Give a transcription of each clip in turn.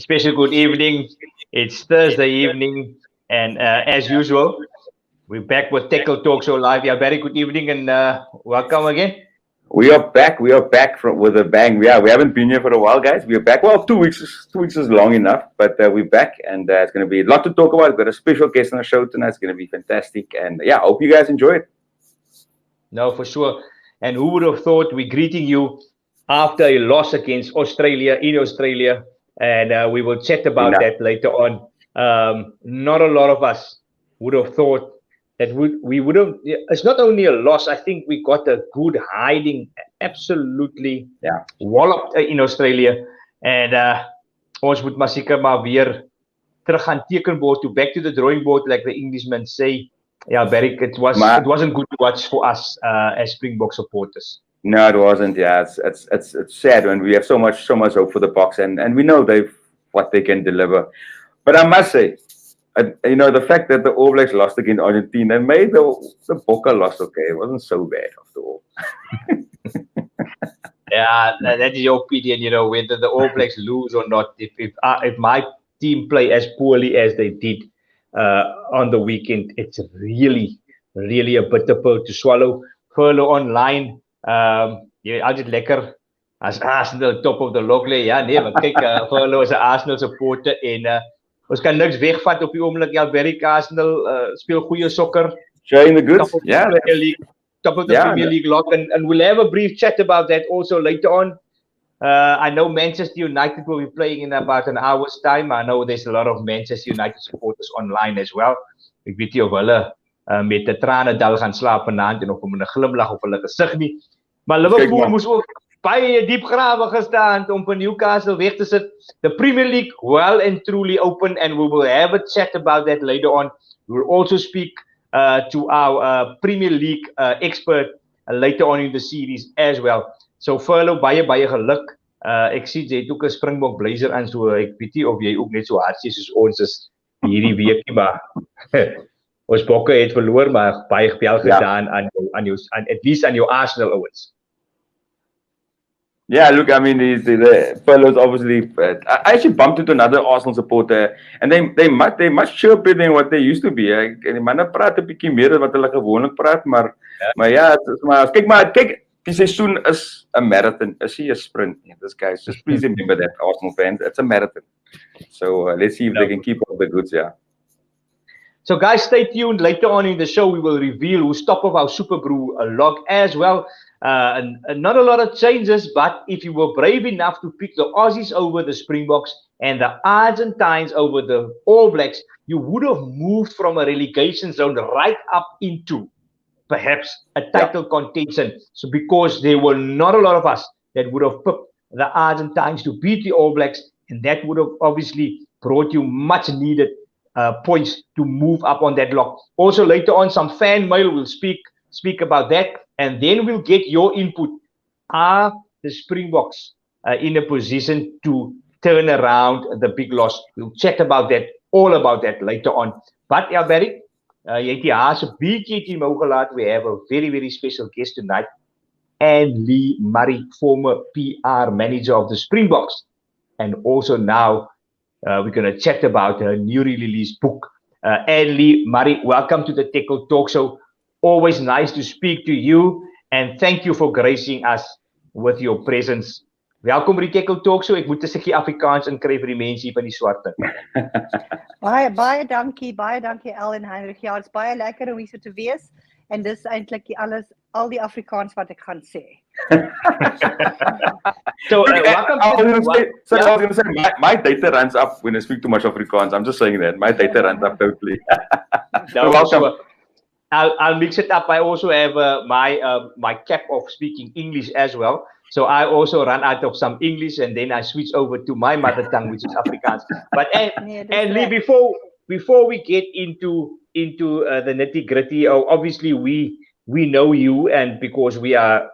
special good evening. It's Thursday evening, and as usual, we're back with Têkkel Talk Show live. Yeah, very good evening, and welcome again. We are back. We are back with a bang. Yeah, we haven't been here for a while, guys. We are back. Well, 2 weeks. 2 weeks is long enough, but we're back, and it's going to be a lot to talk about. We've got a special guest on the show tonight. It's going to be fantastic, and yeah, I hope you guys enjoy it. No, for sure. And who would have thought we're greeting you after a loss against Australia in Australia, and we will chat about that later on. Not a lot of us would have thought that we would have. It's not only a loss. I think we got a good hiding, absolutely walloped in Australia, and ons moet maar seker maar weer terug gaan tekenbord to back to the drawing board, like the Englishmen say. Yeah, Barry, it wasn't good to watch for us as Springbok supporters. No, it wasn't. Yeah, it's sad when we have so much hope for the Boks, and we know what they can deliver. But I must say, the fact that the All Blacks lost against Argentina and made the Bokke loss okay. It wasn't so bad after all. Yeah, that is your opinion. Whether the All Blacks lose or not. If my team play as poorly as they did on the weekend, it's really, really a bitter pill to swallow. Furlough online. Altyd lekker as Arsenal top of the log lê. Ja, nee, maar kyk, Furlough is 'n Arsenal supporter en ons kan niks wegvat op die oomblik. Ja, Barry, Arsenal speel goeie sokker. Showing the goods. Top of the Premier League log, and we'll have a brief chat about that also later on. I know Manchester United will be playing in about an hour's time. I know there's a lot of Manchester United supporters online as well. Ek weet nie of hulle met 'n tranendal gaan slaap vanaand en of om 'n glimlag op hulle gesig nie. Maar Liverpool moes ook baie diep grawe gestaan om vir Newcastle weg te sit. The Premier League well and truly open, and we will have a chat about that later on. We will also speak to our Premier League expert later on in the series as well. So Furlough, baie geluk. Ek sien jy het ook 'n Springbok blazer aan, so ek weet nie of jy ook net so hartseer soos ons is hierdie week nie, maar ons Bokke het verloor, maar baie wel gedaan at least aan jou Arsenal ouens. Yeah, look, I mean, the fellows obviously. I actually bumped into another Arsenal supporter, and they much chirpier than what they used to be. En die manne praat 'n bietjie meer as wat hulle gewoonlik praat, maar ja, kyk, die seisoen is 'n marathon. Is nie 'n sprint nie. This guys, just please remember that, Arsenal fans. It's a marathon. So let's see if they can keep up the goods. Yeah. So guys, stay tuned. Later on in the show, we will reveal who's top of our Super Brew log as well. And not a lot of changes, but if you were brave enough to pick the Aussies over the Springboks and the Argentines over the All Blacks, you would have moved from a relegation zone right up into perhaps a title contention. So because there were not a lot of us that would have picked the Argentines to beat the All Blacks, and that would have obviously brought you much needed points to move up on that log. Also later on, some fan mail will speak about that, and then we'll get your input. Are the Springboks in a position to turn around the big loss? We'll chat about that, all about that later on. But yeah, Barry, jy het die haas 'n bietjie team gelaat. We have a very, very special guest tonight, Annelee Murray, former PR manager of the Springboks, and also now we're going to chat about her newly released book. Annelee Murray, welcome to the Têkkel Talk Show. Always nice to speak to you, and thank you for gracing us with your presence. Welkom by die Têkkel Talk Show. Ek moet 'n stukkie Afrikaans inkry vir die mense hier van die swarte. Baie dankie Al en Heinrich. Ja, dit's baie lekker om hier so te wees, en dis eintlik al die Afrikaans wat ek gaan sê. So, welcome. I was going to say, my data runs up when I speak too much Afrikaans. I'm just saying that my data runs up totally. Welcome. So, I'll mix it up. I also have my cap of speaking English as well. So I also run out of some English, and then I switch over to my mother tongue, which is Afrikaans. But Annelee, before we get into the nitty gritty, obviously we know you, and because we are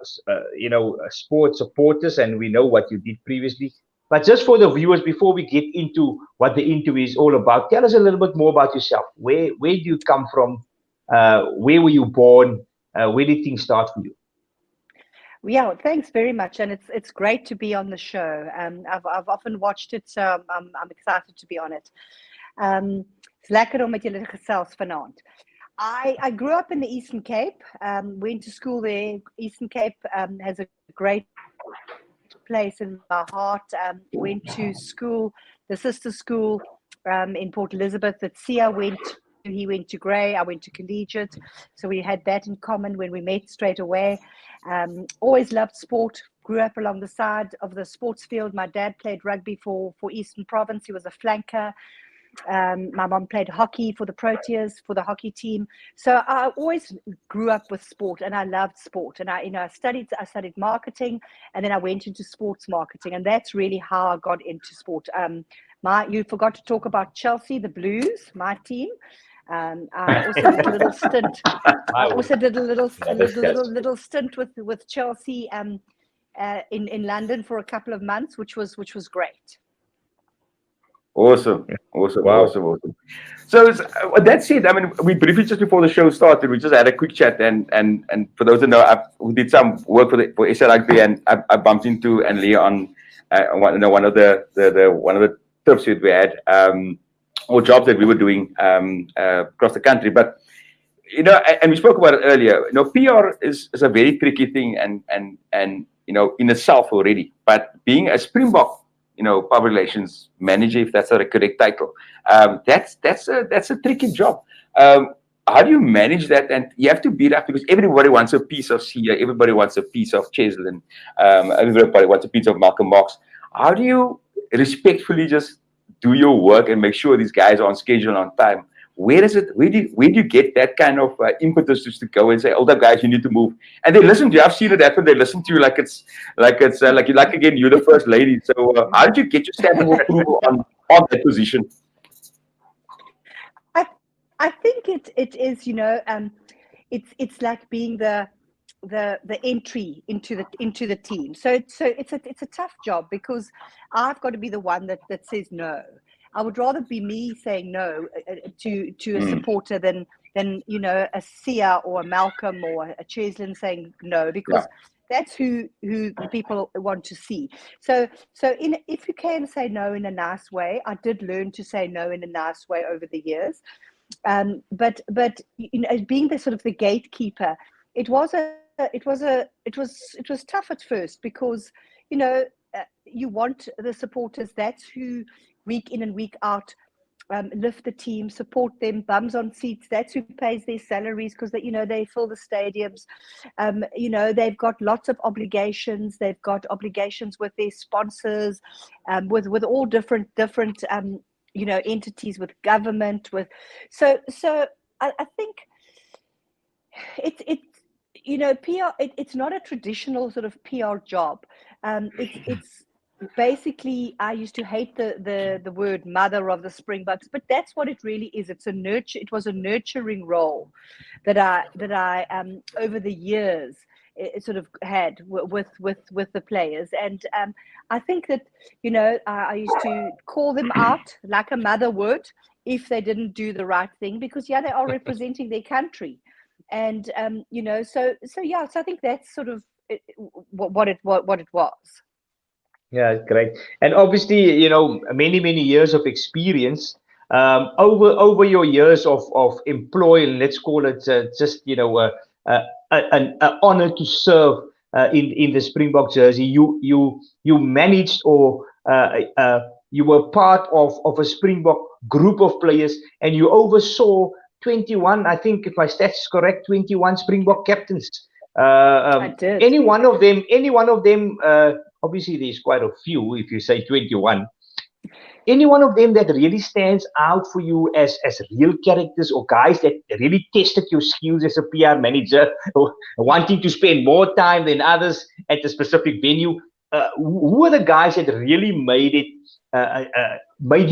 sports supporters, and we know what you did previously. But just for the viewers, before we get into what the interview is all about, tell us a little bit more about yourself. Where do you come from? Where were you born? Where did things start for you? Yeah, thanks very much, and it's great to be on the show. I've often watched it, so I'm excited to be on it. It's lekker om met julle te gesels vanaand. I grew up in the Eastern Cape, went to school there. Eastern Cape has a great place in my heart. Went to school, the sister school in Port Elizabeth that Sia went to. He went to Grey, I went to collegiate. So we had that in common when we met straight away. Always loved sport, grew up along the side of the sports field. My dad played rugby for Eastern Province. He was a flanker. My mom played hockey for the Proteas, for the hockey team. So I always grew up with sport, and I loved sport. And I studied marketing, and then I went into sports marketing, and that's really how I got into sport. You forgot to talk about Chelsea, the Blues, my team. I also did a little stint. I also did a little stint with Chelsea in London for a couple of months, which was great. Awesome. So that's it. I mean, we briefly, just before the show started, we just had a quick chat, and for those who know, we did some work for SA Rugby, and I bumped into Annalee on one of the trips we had, or jobs that we were doing across the country. But and we spoke about it earlier. PR is a very tricky thing, and in itself already. But being a Springbok, public relations manager, if that's the correct title, that's a tricky job. How do you manage that? And you have to beat up, because everybody wants a piece of Sia, everybody wants a piece of Cheslin, everybody wants a piece of Malcolm Marx. How do you respectfully just do your work and make sure these guys are on schedule, on time? Where do you get that kind of impetus just to go and say, "Older guys, you need to move"? And they listen to you. I've seen it happen. They listen to you like again, you're the first lady. So how did you get your stamp of approval on that position? I think it is, it's like being the entry into the team. So it's a tough job, because I've got to be the one that says no. I would rather be me saying no to a supporter than a Sia or a Malcolm or a Cheslin saying no, because that's who the people want to see. So if you can say no in a nice way, I did learn to say no in a nice way over the years. But being the sort of the gatekeeper, it was tough at first, because you want the supporters. That's who week in and week out lift the team, support them, bums on seats. That's who pays their salaries, because they fill the stadiums. They've got lots of obligations. They've got obligations with their sponsors, with all different entities, with government, so I think it's PR. It's not a traditional sort of PR job. It's basically, I used to hate the word mother of the Springboks, but that's what it really is. It was a nurturing role that I over the years it sort of had with the players. And I think that I used to call them out like a mother would if they didn't do the right thing, because they are representing their country. And so I think that's sort of what it was. Yeah, great. And obviously, many years of experience. Over your years of employ, let's call it just an honor to serve in the Springbok jersey. You managed, or you were part of a Springbok group of players, and you oversaw 21. I think, if my stats is correct, 21 Springbok captains. I did. Any one of them. Obviously, there's quite a few. If you say 21. Any one of them that really stands out for you as real characters, or guys that really tested your skills as a PR manager, or wanting to spend more time than others at a specific venue? Who are the guys that really made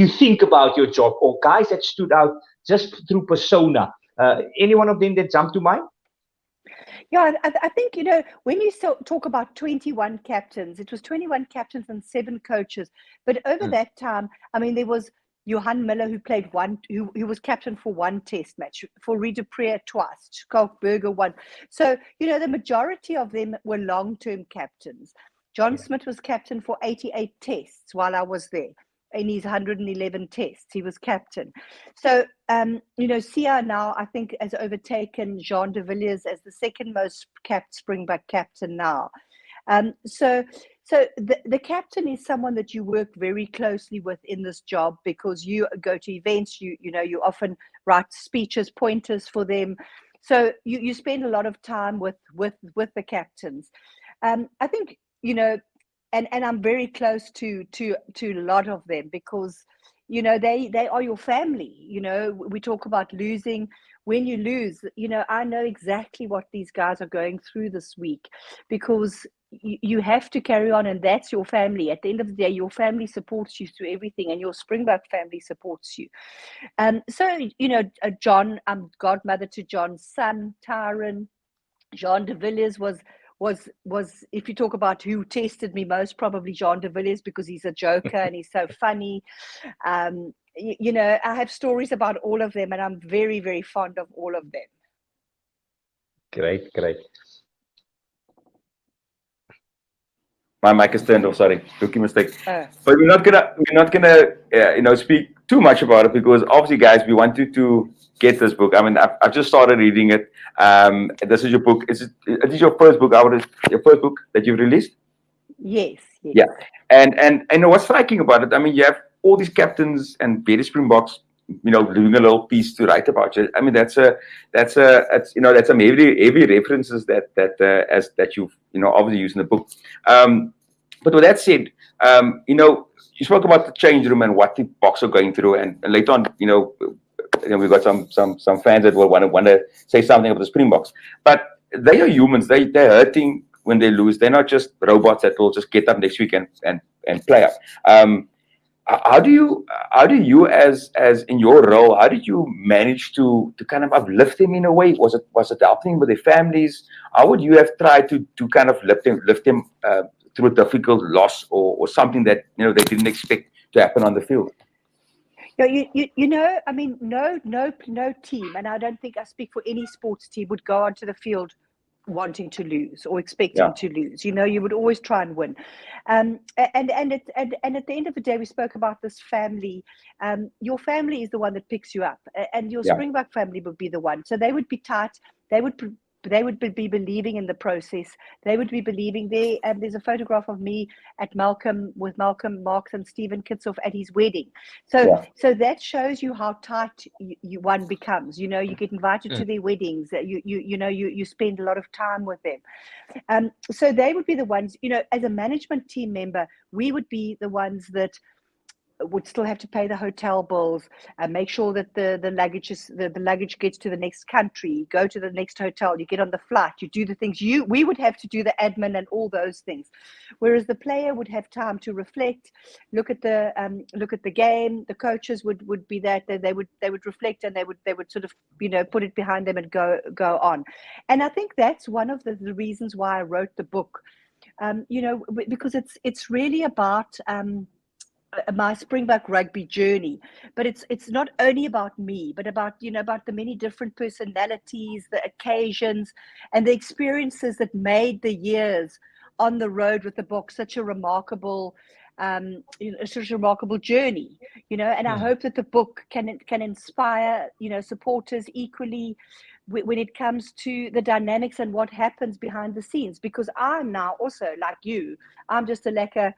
you think about your job, or guys that stood out just through persona? Any one of them that jumped to mind? Yeah, I think, when you talk about 21 captains, it was 21 captains and 7 coaches. But over that time, I mean, there was Johan Miller, who was captain for one test match, for Rita Preer twice, Skalkberger one. So, the majority of them were long-term captains. John Smith was captain for 88 tests while I was there. In his 111 tests, he was captain. So, Sia now, I think, has overtaken Jean de Villiers as the second most capped Springbok captain now. So the captain is someone that you work very closely with in this job, because you go to events, you often write speeches, pointers for them. So you spend a lot of time with the captains. I think, and I'm very close to a lot of them, because they are your family. We talk about losing. When you lose, I know exactly what these guys are going through this week, because you have to carry on, and that's your family. At the end of the day, your family supports you through everything, and your Springbok family supports you. So John, I'm godmother to John's son, Tyron. Jean de Villiers was, if you talk about who tested me most, probably Jean de Villiers, because he's a joker and he's so funny. I have stories about all of them, and I'm very, very fond of all of them. Great. My mic is turned off. Sorry, rookie mistake. But we're not gonna speak too much about it, because obviously, guys, we want you to get this book. I mean, I've just started reading it. This is your book. Is it your first book? Your first book that you've released? Yes. Yeah, and what's striking about it? I mean, you have all these captains and various Springboks, doing a little piece to write about you. I mean, that's some heavy references that you've obviously used in the book. But with that said, you spoke about the change room and what the Boks are going through, and later on, we've got some fans that will want to say something about the Springboks. But they are humans. They're hurting when they lose. They're not just robots that will just get up next week and play up. How do you as in your role, how did you manage to kind of uplift them in a way? Was it helping with their families? How would you have tried to kind of lift them through a difficult loss or something that they didn't expect to happen on the field? I mean, no team, and I don't think I speak for any sports team, would go onto the field wanting to lose or expecting to lose. You would always try and win. And at the end of the day, we spoke about this family. Your family is the one that picks you up, and your Springbok family would be the one. So they would be tight. They would be believing in the process. They would be believing there. And there's a photograph of me with Malcolm Marx and Stephen Kitsoff at his wedding. So that shows you how tight one becomes. You get invited to their weddings. You spend a lot of time with them. So they would be the ones. As a management team member, we would be the ones that would still have to pay the hotel bills and make sure that the luggage gets to the next country, go to the next hotel, you get on the flight, you do the things we would have to do the admin and all those things, whereas the player would have time to reflect, look at the game. The coaches would be that they would reflect, and they would sort of put it behind them and go on. And I think that's one of the reasons why I wrote the book, because it's really about my Springbok rugby journey, but it's not only about me, but about the many different personalities, the occasions, and the experiences that made the years on the road with the Boks such a remarkable journey. And I hope that the book can inspire supporters equally when it comes to the dynamics and what happens behind the scenes, because I'm now also, like you, I'm just a lekker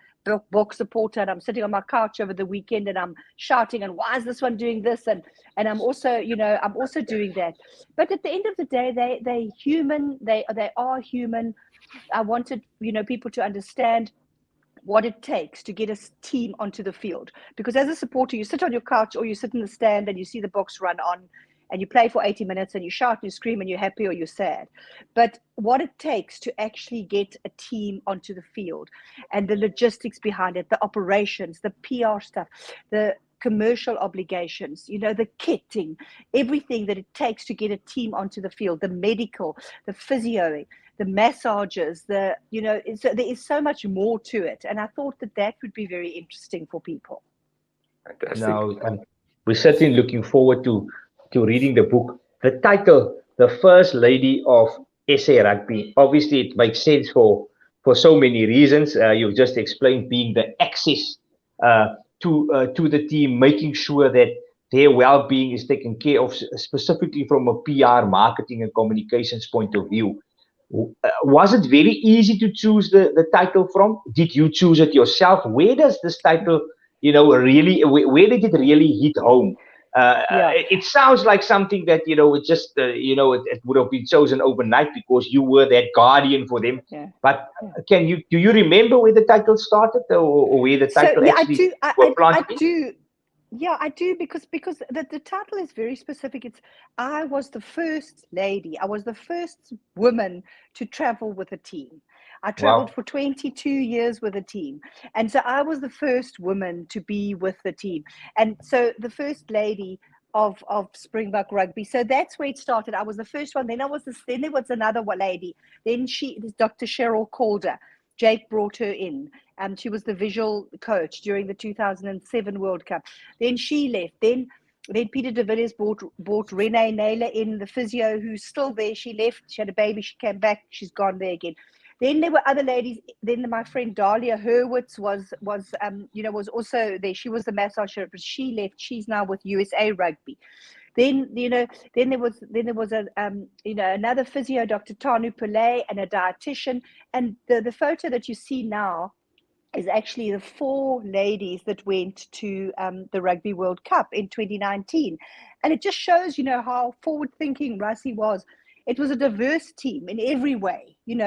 Bok supporter, and I'm sitting on my couch over the weekend and I'm shouting, and why is this one doing this, and I'm also doing that. But at the end of the day, they're human. They are human. I wanted people to understand what it takes to get a team onto the field, because as a supporter, you sit on your couch or you sit in the stand and you see the Boks run on, and you play for 80 minutes and you shout and you scream and you're happy or you're sad. But what it takes to actually get a team onto the field, and the logistics behind it, the operations, the PR stuff, the commercial obligations, the kitting, everything that it takes to get a team onto the field, the medical, the physio, the massages, so there is so much more to it. And I thought that would be very interesting for people. Fantastic. Now, we're certainly looking forward to reading the book. The title, The First Lady of SA Rugby. Obviously, it makes sense for so many reasons. You've just explained, being the access to the team, making sure that their well-being is taken care of, specifically from a PR, marketing, and communications point of view. Was it very easy to choose the title from? Did you choose it yourself? Where does this title, really, where did it really hit home? It sounds like something that, it just, it would have been chosen overnight because you were that guardian for them. Yeah. But do you remember where the title started, or where the title actually were planted? I do. Yeah, I do, because the title is very specific. I was the first lady. I was the first woman to travel with a team. I traveled for 22 years with a team. And so I was the first woman to be with the team. And so the first lady of Springbok Rugby. So that's where it started. I was the first one. Then there was another lady. Then Dr. Cheryl Calder. Jake brought her in. She was the visual coach during the 2007 World Cup. Then she left. Then Peter de Villiers brought Renee Naylor in, the physio, who's still there. She left. She had a baby. She came back. She's gone there again. Then there were other ladies. Then my friend Dahlia Hurwitz was also there. She was the massage therapist. She left. She's now with USA Rugby. Then there was another physio, Dr. Tanu Pillay, and a dietitian. And the photo that you see now is actually the 4 ladies that went to the Rugby World Cup in 2019. And it just shows, how forward-thinking Rassie was. It was a diverse team in every way. We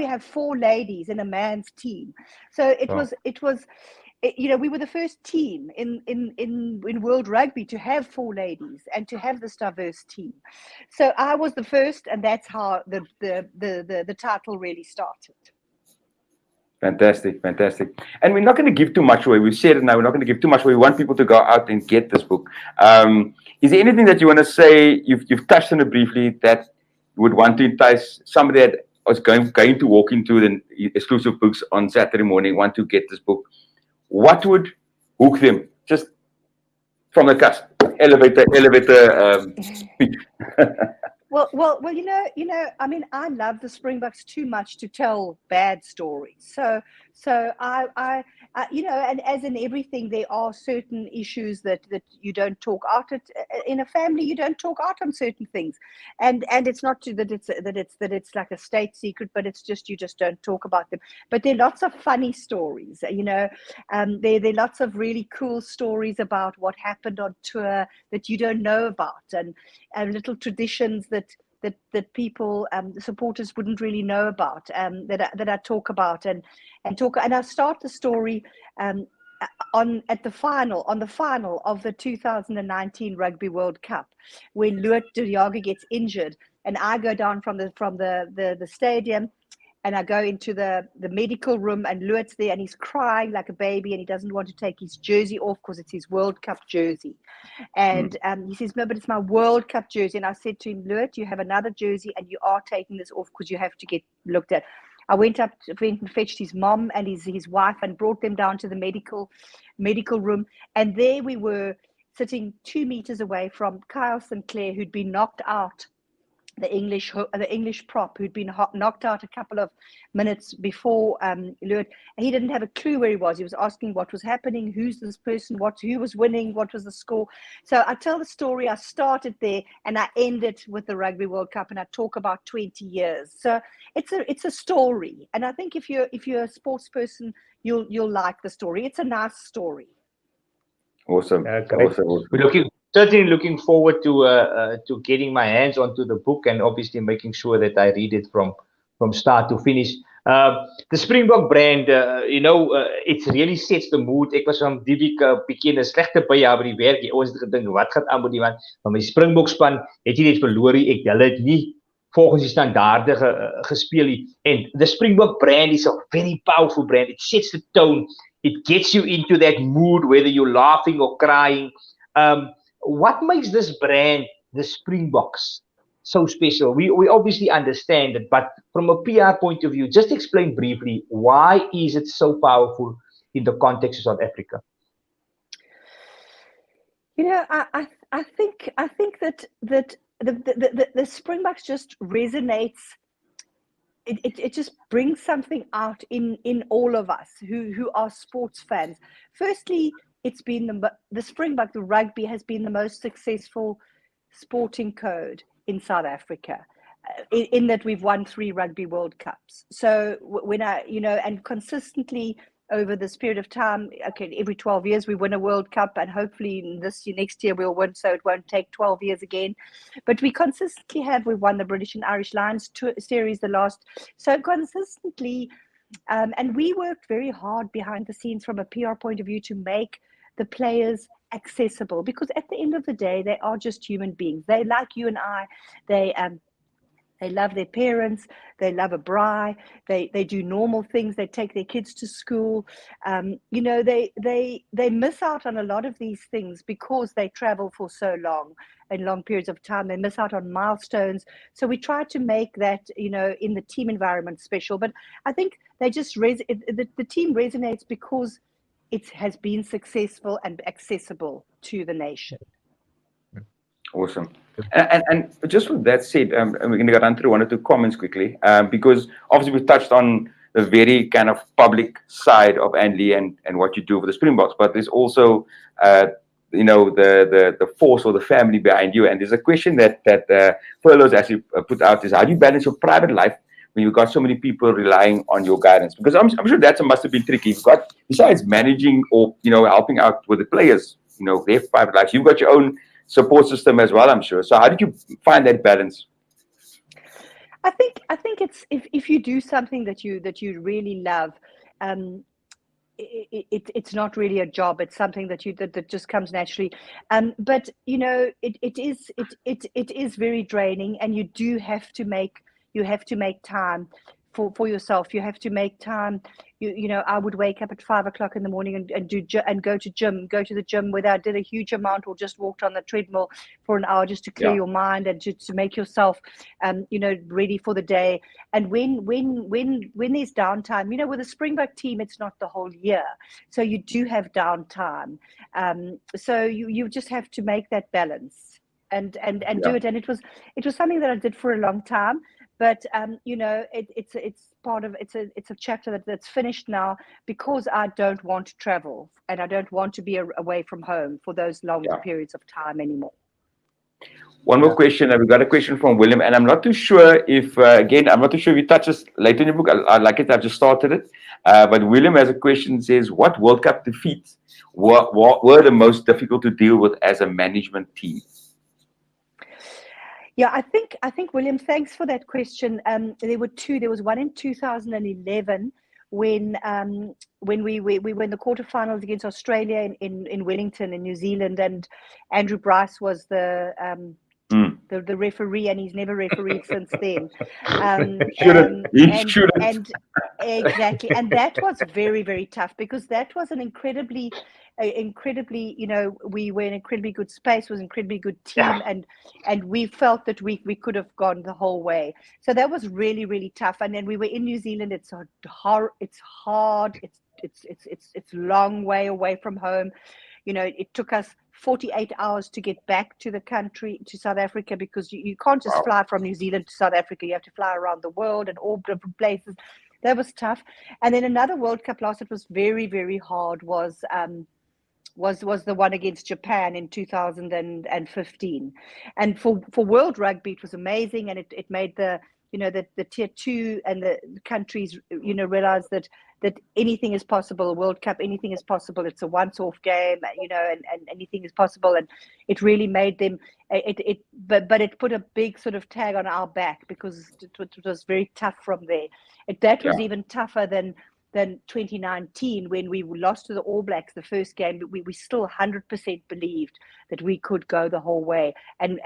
have 4 ladies in a man's team. So it was we were the first team in World Rugby to have 4 ladies and to have this diverse team. So I was the first, and that's how the title really started. Fantastic. And we're not going to give too much away. We've said it now. We're not going to give too much away. We want people to go out and get this book. Is there anything that you want to say? You've touched on it briefly, that you would want to entice somebody that was going to walk into the exclusive books on Saturday morning, want to get this book. What would hook them, just from the cusp? Elevator speech. Well, I mean, I love the Springboks too much to tell bad stories. So I and as in everything, there are certain issues that you don't talk out. In a family, you don't talk out on certain things, and it's not that it's like a state secret, but it's just you just don't talk about them. But there are lots of funny stories, there are lots of really cool stories about what happened on tour that you don't know about, and little traditions that people, supporters wouldn't really know about, that I talk about and I start the story on the final of the 2019 Rugby World Cup, when Loet de Jager gets injured, and I go down from the stadium. And I go into the medical room, and Loet's there, and he's crying like a baby, and he doesn't want to take his jersey off because it's his World Cup jersey. And he says, no, but it's my World Cup jersey. And I said to him, Loet, you have another jersey, and you are taking this off because you have to get looked at. I went and fetched his mom and his wife and brought them down to the medical room. And there we were, sitting 2 meters away from Kyle Sinclair, who'd been knocked out, the English prop, who'd been knocked out a couple of minutes before Loet. He didn't have a clue where he was. He was asking what was happening, who's this person, who was winning, what was the score. So I tell the story. I started there and I end it with the Rugby World Cup, and I talk about 20 years. So it's a story, and I think if you're a sports person, you'll like the story. It's a nice story. Awesome. We're certainly looking forward to getting my hands onto the book, and obviously making sure that I read it from start to finish. The Springbok brand, it really sets the mood. Ek was van die week bietjie 'n slegte by by die werk. Ons het gedink, wat gaan aan met die man? Maar my Springbok span het nie net verloor nie. Hulle het nie volgens die standaarde gespeel nie. And the Springbok brand is a very powerful brand. It sets the tone. It gets you into that mood, whether you're laughing or crying. What makes this brand, the Springboks, so special? We obviously understand it, but from a PR point of view, just explain briefly, why is it so powerful in the context of South Africa? I think that the Springboks just resonates. It just brings something out in all of us who are sports fans. Firstly, it's been the Springbok, the rugby has been the most successful sporting code in South Africa, in that we've won 3 Rugby World Cups. So when and consistently over this period of time, okay, every 12 years we win a World Cup, and hopefully next year we'll win, so it won't take 12 years again. But we consistently we've won the British and Irish Lions series so consistently, and we worked very hard behind the scenes from a PR point of view to make the players accessible, because at the end of the day, they are just human beings. They, like you and I, they love their parents. They love a braai. They do normal things. They take their kids to school. They miss out on a lot of these things because they travel for so long, in long periods of time. They miss out on milestones. So we try to make that, in the team environment special. But I think they just the team resonates because it has been successful and accessible to the nation. Awesome. And just with that said, we're going to run through 1 or 2 comments quickly, because obviously we touched on the very kind of public side of Annelee and what you do for the Springboks, but there's also the force or the family behind you. And there's a question that Furloughs actually put out is, how do you balance your private life when you've got so many people relying on your guidance? Because I'm sure that must have been tricky. You've got, besides managing or helping out with the players, their private lives, you've got your own support system as well, I'm sure. So how did you find that balance? I think it's if you do something that you really love, it's not really a job. It's something that just comes naturally. But it is very draining, and you do have to make time for yourself. You have to make time. I would wake up at 5 o'clock in the morning and go to the gym, whether I did a huge amount or just walked on the treadmill for an hour, just to clear your mind and to make yourself, ready for the day. And when there's downtime, with the Springbok team, it's not the whole year, so you do have downtime. So you just have to make that balance and do it. And it was something that I did for a long time. But it's part of it's a chapter that's finished now, because I don't want to travel and I don't want to be away from home for those long periods of time anymore. One more question. We've got a question from William, and I'm not too sure if you touch this later in your book. I like it. I've just started it. But William has a question. Says, what World Cup defeats were the most difficult to deal with as a management team? Yeah, I think William, thanks for that question. There were 2. There was one in 2011 when we were in the quarterfinals against Australia in Wellington in New Zealand, and Andrew Bryce was the referee, and he's never refereed since then. Exactly, and that was very, very tough, because that was an incredibly, we were in an incredibly good space, was an incredibly good team, and we felt that we could have gone the whole way. So that was really, really tough. And then we were in New Zealand. It's hard. It's a long way away from home. It took us 48 hours to get back to the country, to South Africa, because you can't just fly from New Zealand to South Africa. You have to fly around the world and all different places. That was tough. And then another World Cup loss that was very, very hard was the one against Japan in 2015. And for World Rugby, it was amazing, and it made the tier 2 and the countries realize that anything is possible. World Cup, anything is possible. It's a once-off game, and anything is possible. And it really made them. But it put a big sort of tag on our back, because it was very tough from there. That was even tougher than 2019, when we lost to the All Blacks the first game. But we still 100% believed that we could go the whole way, and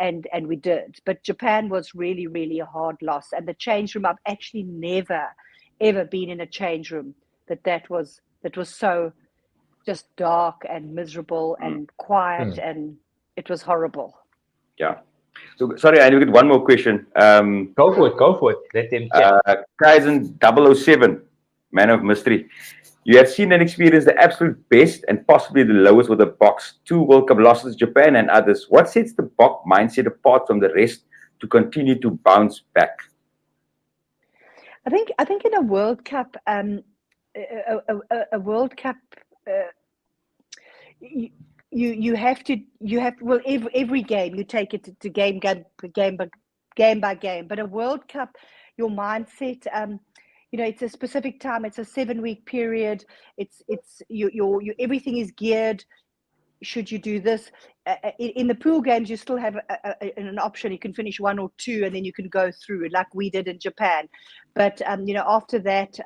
we did. But Japan was really, really a hard loss, and the change room, I've actually never ever been in a change room that was so just dark and miserable and quiet, and it was horrible. Yeah. So sorry, I get one more question. Go for it. Let them check. Kaizen 007, man of mystery. You have seen and experienced the absolute best and possibly the lowest with the Boks, 2 World Cup losses, Japan and others. What sets the Bok mindset apart from the rest to continue to bounce back? I think in a World Cup, a World Cup, you have well, every game you take it to game by game, but a World Cup, your mindset, it's a specific time. It's a 7-week period. It's your everything is geared. Should you do this in the pool games? You still have an option. You can finish 1 or 2, and then you can go through like we did in Japan. But after that,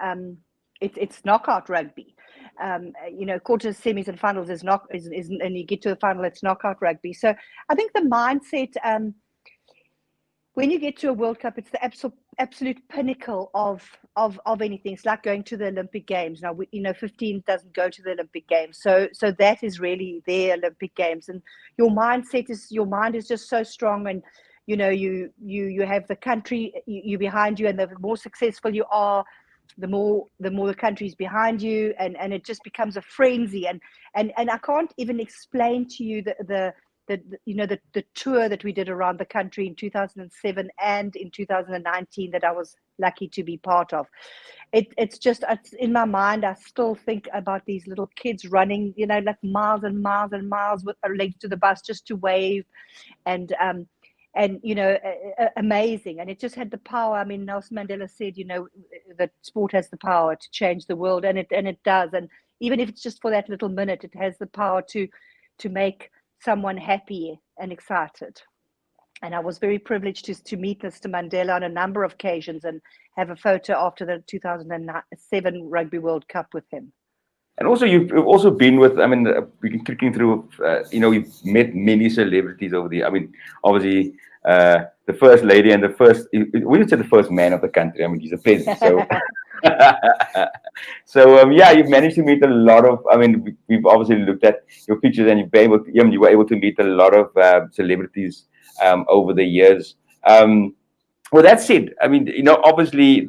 it's knockout rugby. Quarters, semis, and finals and you get to the final, it's knockout rugby. So I think the mindset. When you get to a World Cup, it's the absolute pinnacle of anything. It's like going to the Olympic Games. Now, 15 doesn't go to the Olympic Games, so that is really their Olympic Games. And your mind is just so strong, and you have the country you behind you, and the more successful you are, the more the country's behind you, and it just becomes a frenzy. And I can't even explain to you the tour that we did around the country in 2007 and in 2019 that I was lucky to be part of. It's in my mind. I still think about these little kids running, like miles and miles and miles with their legs to the bus just to wave, and amazing. And it just had the power. I mean, Nelson Mandela said, that sport has the power to change the world, and it does. And even if it's just for that little minute, it has the power to make someone happy and excited. And I was very privileged to meet Mr. Mandela on a number of occasions and have a photo after the 2007 Rugby World Cup with him. And also, you've also been with, we've been clicking through, you've met many celebrities over the, obviously, the first lady and we would say the first man of the country. He's a president. So, you've managed to meet a lot of, we've obviously looked at your pictures, and you were able to meet a lot of celebrities over the years. Well, that said, obviously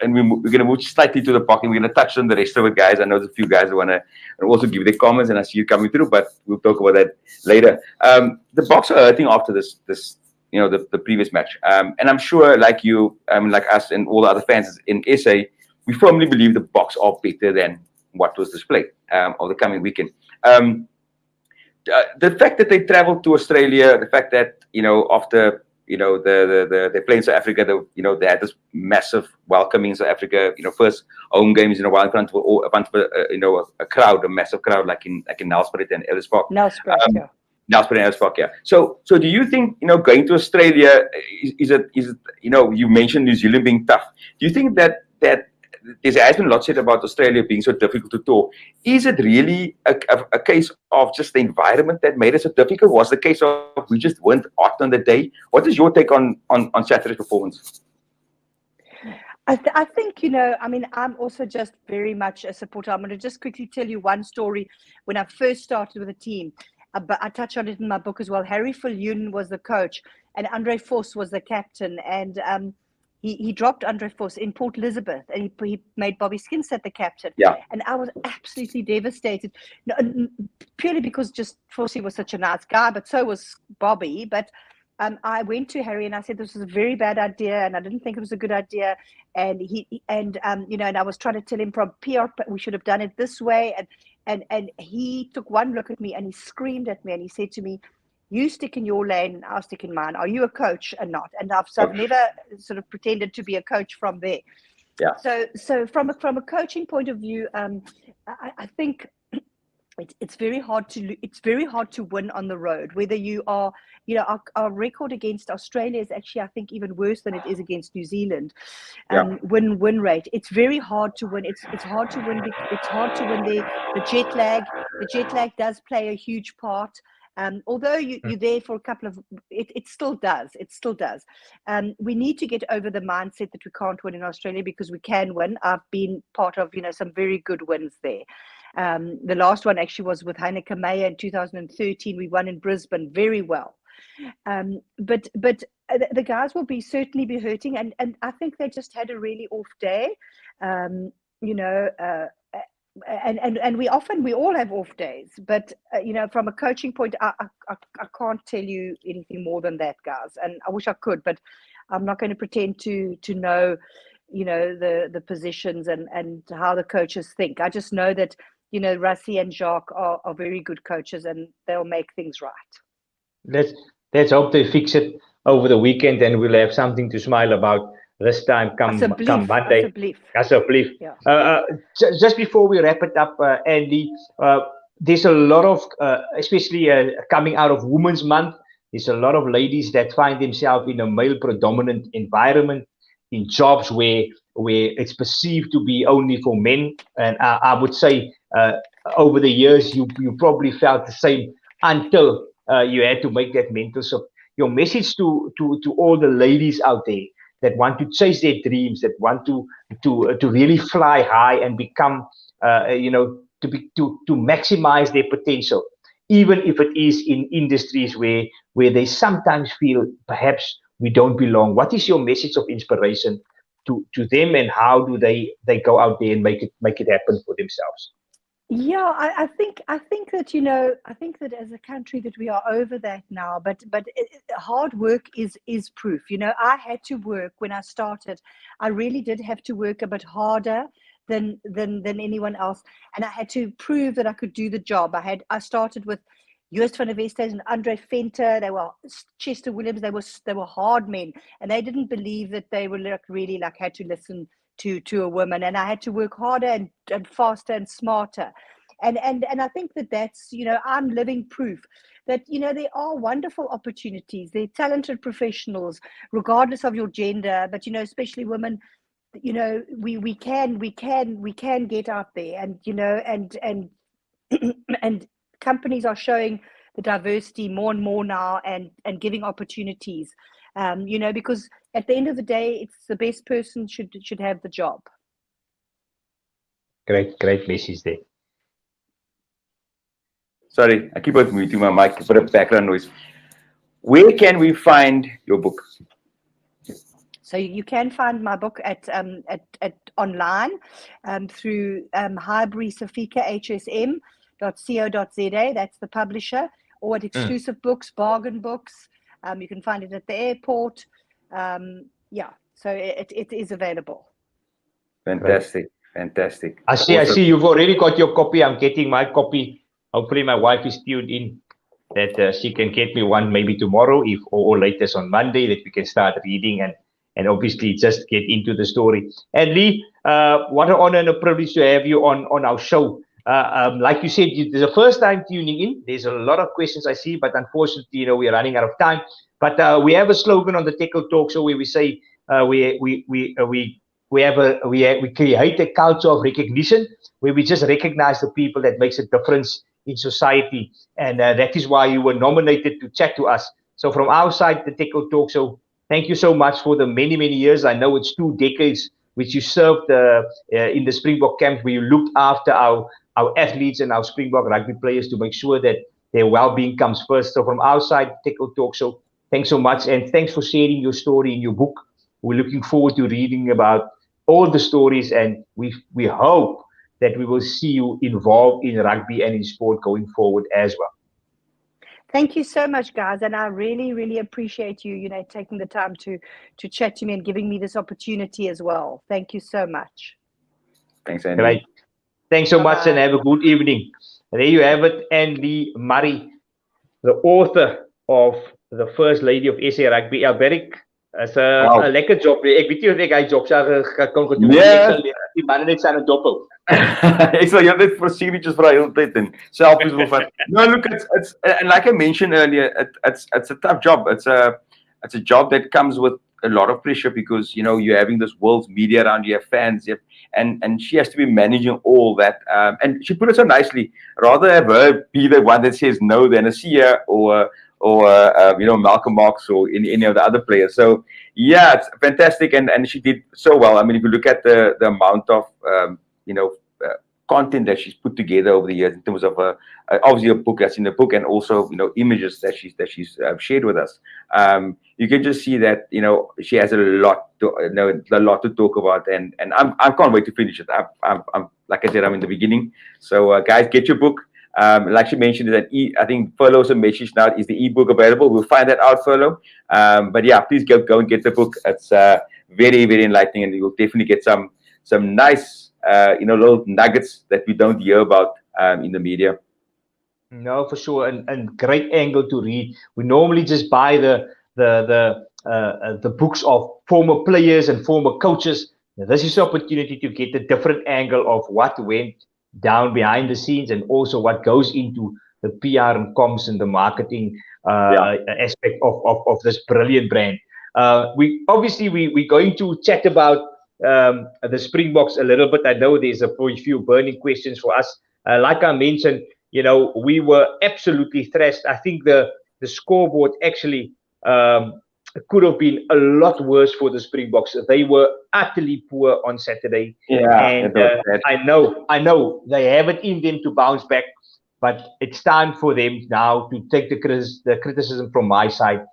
and we're going to move slightly to the Bok, and we're going to touch on the rest of it, guys. I know there's a few guys that want to also give their comments, and I see you coming through, but we'll talk about that later. The Boks are hurting after this, the previous match. And I'm sure, like you, like us and all the other fans in SA, we firmly believe the Boks are better than what was displayed over the coming weekend. The fact that they traveled to Australia, the fact that, after they played in South Africa, they had this massive welcoming in South Africa, first home games in a while in front of a crowd, a massive crowd, like in Nelspruit and Ellis Park. Nelspruit, yeah. Nelspruit and Ellis Park, yeah. So do you think, going to Australia, is it you mentioned New Zealand being tough. Do you think that there has been a lot said about Australia being so difficult to tour? Is it really a case of just the environment that made it so difficult? Was the case of we just weren't hot on the day? What is your take on Saturday's performance? I think, I'm also just very much a supporter. I'm going to just quickly tell you one story. When I first started with the team, but I touch on it in my book as well. Harry Viljoen was the coach, and Andre Vos was the captain, and he dropped Andre Vos in Port Elizabeth, and he made Bobby Skinset the captain. Yeah. And I was absolutely devastated, purely because just Vossie was such a nice guy, but so was Bobby. But I went to Harry and I said this was a very bad idea, and I didn't think it was a good idea. And and I was trying to tell him from PR, we should have done it this way. And he took one look at me and he screamed at me and he said to me, "You stick in your lane and I'll stick in mine. Are you a coach or not?" And I've never sort of pretended to be a coach from there. Yeah. So from a coaching point of view, I think it's very hard to win on the road. Whether you are, our record against Australia is actually, I think, even worse than it is against New Zealand. Win rate. It's very hard to win. It's hard to win. It's hard to win the jet lag. The jet lag does play a huge part. Although you're there for a couple of, it still does. It still does. We need to get over the mindset that we can't win in Australia, because we can win. I've been part of, some very good wins there. The last one actually was with Heineke Meyer in 2013. We won in Brisbane very well. But the guys will certainly be hurting, and I think they just had a really off day. and we all have off days, but from a coaching point, I can't tell you anything more than that, guys, and I wish I could, but I'm not going to pretend to know the positions and how the coaches think. I just know that Rassie and Jacques are very good coaches, and they'll make things right. Let's hope they fix it over the weekend, and we'll have something to smile about this time come Monday. That's a belief. Yeah. Just before we wrap it up, Andy, there's a lot of, especially coming out of Women's Month, there's a lot of ladies that find themselves in a male-predominant environment, in jobs where it's perceived to be only for men. And I would say over the years, you probably felt the same until you had to make that mental shift. Your message to all the ladies out there that want to chase their dreams, that want to really fly high and become, to maximize their potential, even if it is in industries where they sometimes feel perhaps we don't belong. What is your message of inspiration to them, and how do they go out there and make it happen for themselves? Yeah, I think that as a country that we are over that now, but hard work is proof. I had to work when I started. I really did have to work a bit harder than anyone else, and I had to prove that I could do the job. I started with Joost van der Westhuizen and Andre Venter. They were Chester Williams. They were hard men, and they didn't believe that they were really had to listen to a woman, and I had to work harder and faster and smarter, and I think that's I'm living proof that there are wonderful opportunities. They're talented professionals, regardless of your gender, but especially women. We can get out there, and and companies are showing the diversity more and more now, and giving opportunities. Because at the end of the day, it's the best person should have the job. Great message there. Sorry, I keep on muting my mic for the background noise. Where can we find your book? So you can find my book at online through Highbury Safika HSM.co.za. That's the publisher, or at Exclusive Books, Bargain Books. You can find it at the airport. So it is available. Fantastic. I see you've already got your copy. I'm getting my copy. Hopefully my wife is tuned in, that she can get me one maybe tomorrow, or latest on Monday, that we can start reading and obviously just get into the story. And Lee, what an honor and a privilege to have you on our show. Like you said, this is the first time tuning in. There's a lot of questions I see, but unfortunately, we're running out of time. But we have a slogan on the Têkkel Talk Show where we say we create a culture of recognition, where we just recognize the people that makes a difference in society, and that is why you were nominated to chat to us. So from our side, the Têkkel Talk Show, thank you so much for the many years. I know it's 2 decades which you served in the Springbok camp, where you looked after our athletes and our Springbok rugby players to make sure that their well-being comes first. So from our side, Têkkel Talk Show, thanks so much, and thanks for sharing your story in your book. We're looking forward to reading about all the stories, and we hope that we will see you involved in rugby and in sport going forward as well. Thank you so much, guys, and I really appreciate you, taking the time to chat to me and giving me this opportunity as well. Thank you so much. Thanks, Andy. Right. Thanks so much, and have a good evening. There you have it, Annelee Murray, the author of The First Lady of SA Rugby. Alberic, is 'n lekker job. Ek weet nie of ek hy job kan gedoen het. Ek sal die manne net aan 'n dop hou. Ek sal jou net vir signatures vir hele tyd en selfies wil vat. No, look, it's and like I mentioned earlier, it's a tough job. It's a job that comes with a lot of pressure, because you're having this world's media around you, have fans, and she has to be managing all that. And she put it so nicely. Rather have her be the one that says no than a Sia or Malcolm Marx or any of the other players. So yeah, it's fantastic, and she did so well. I mean, if you look at the amount of content that she's put together over the years in terms of obviously a book, that's in the book, and also images that she's shared with us. You can just see that she has a lot to talk about, and I can't wait to finish it. I'm like I said, I'm in the beginning. So guys, get your book. Like she mentioned, that I think Furlough's a message now. Is the ebook available? We'll find that out, Furlough. But yeah, please go and get the book. It's very, very enlightening, and you'll definitely get some nice little nuggets that we don't hear about in the media. No, for sure, and great angle to read. We normally just buy the books of former players and former coaches. Now, this is an opportunity to get a different angle of what went down behind the scenes, and also what goes into the PR and comms and the marketing aspect of this brilliant brand. We're going to chat about the Springboks a little bit. I know there's a few burning questions for us. Like I mentioned, we were absolutely thrashed. I think the scoreboard actually could have been a lot worse for the Springboks. They were utterly poor on Saturday. And I know they have it in them to bounce back, but it's time for them now to take the criticism from my side.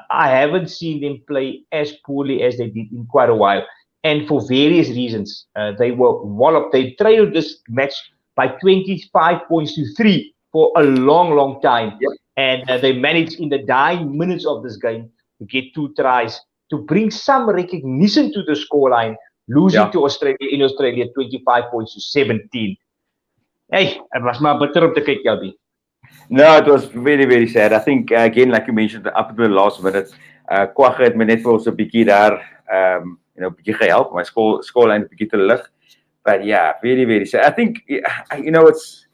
I haven't seen them play as poorly as they did in quite a while, and for various reasons. They were walloped. They trailed this match by 25 points to 3 for a long time. Yep. And they managed in the dying minutes of this game to get 2 tries, to bring some recognition to the scoreline, losing to Australia in Australia 25 points to 17. Hey, it was maar bitter om te kyk, Jalby. No, it was very, very sad. I think, again, like you mentioned, up to the last minute, Kwagga het my net vir ons 'n bietjie daar, bietjie gehelp, my scoreline 'n bietjie te lig. But yeah, very, very sad. I think, it's,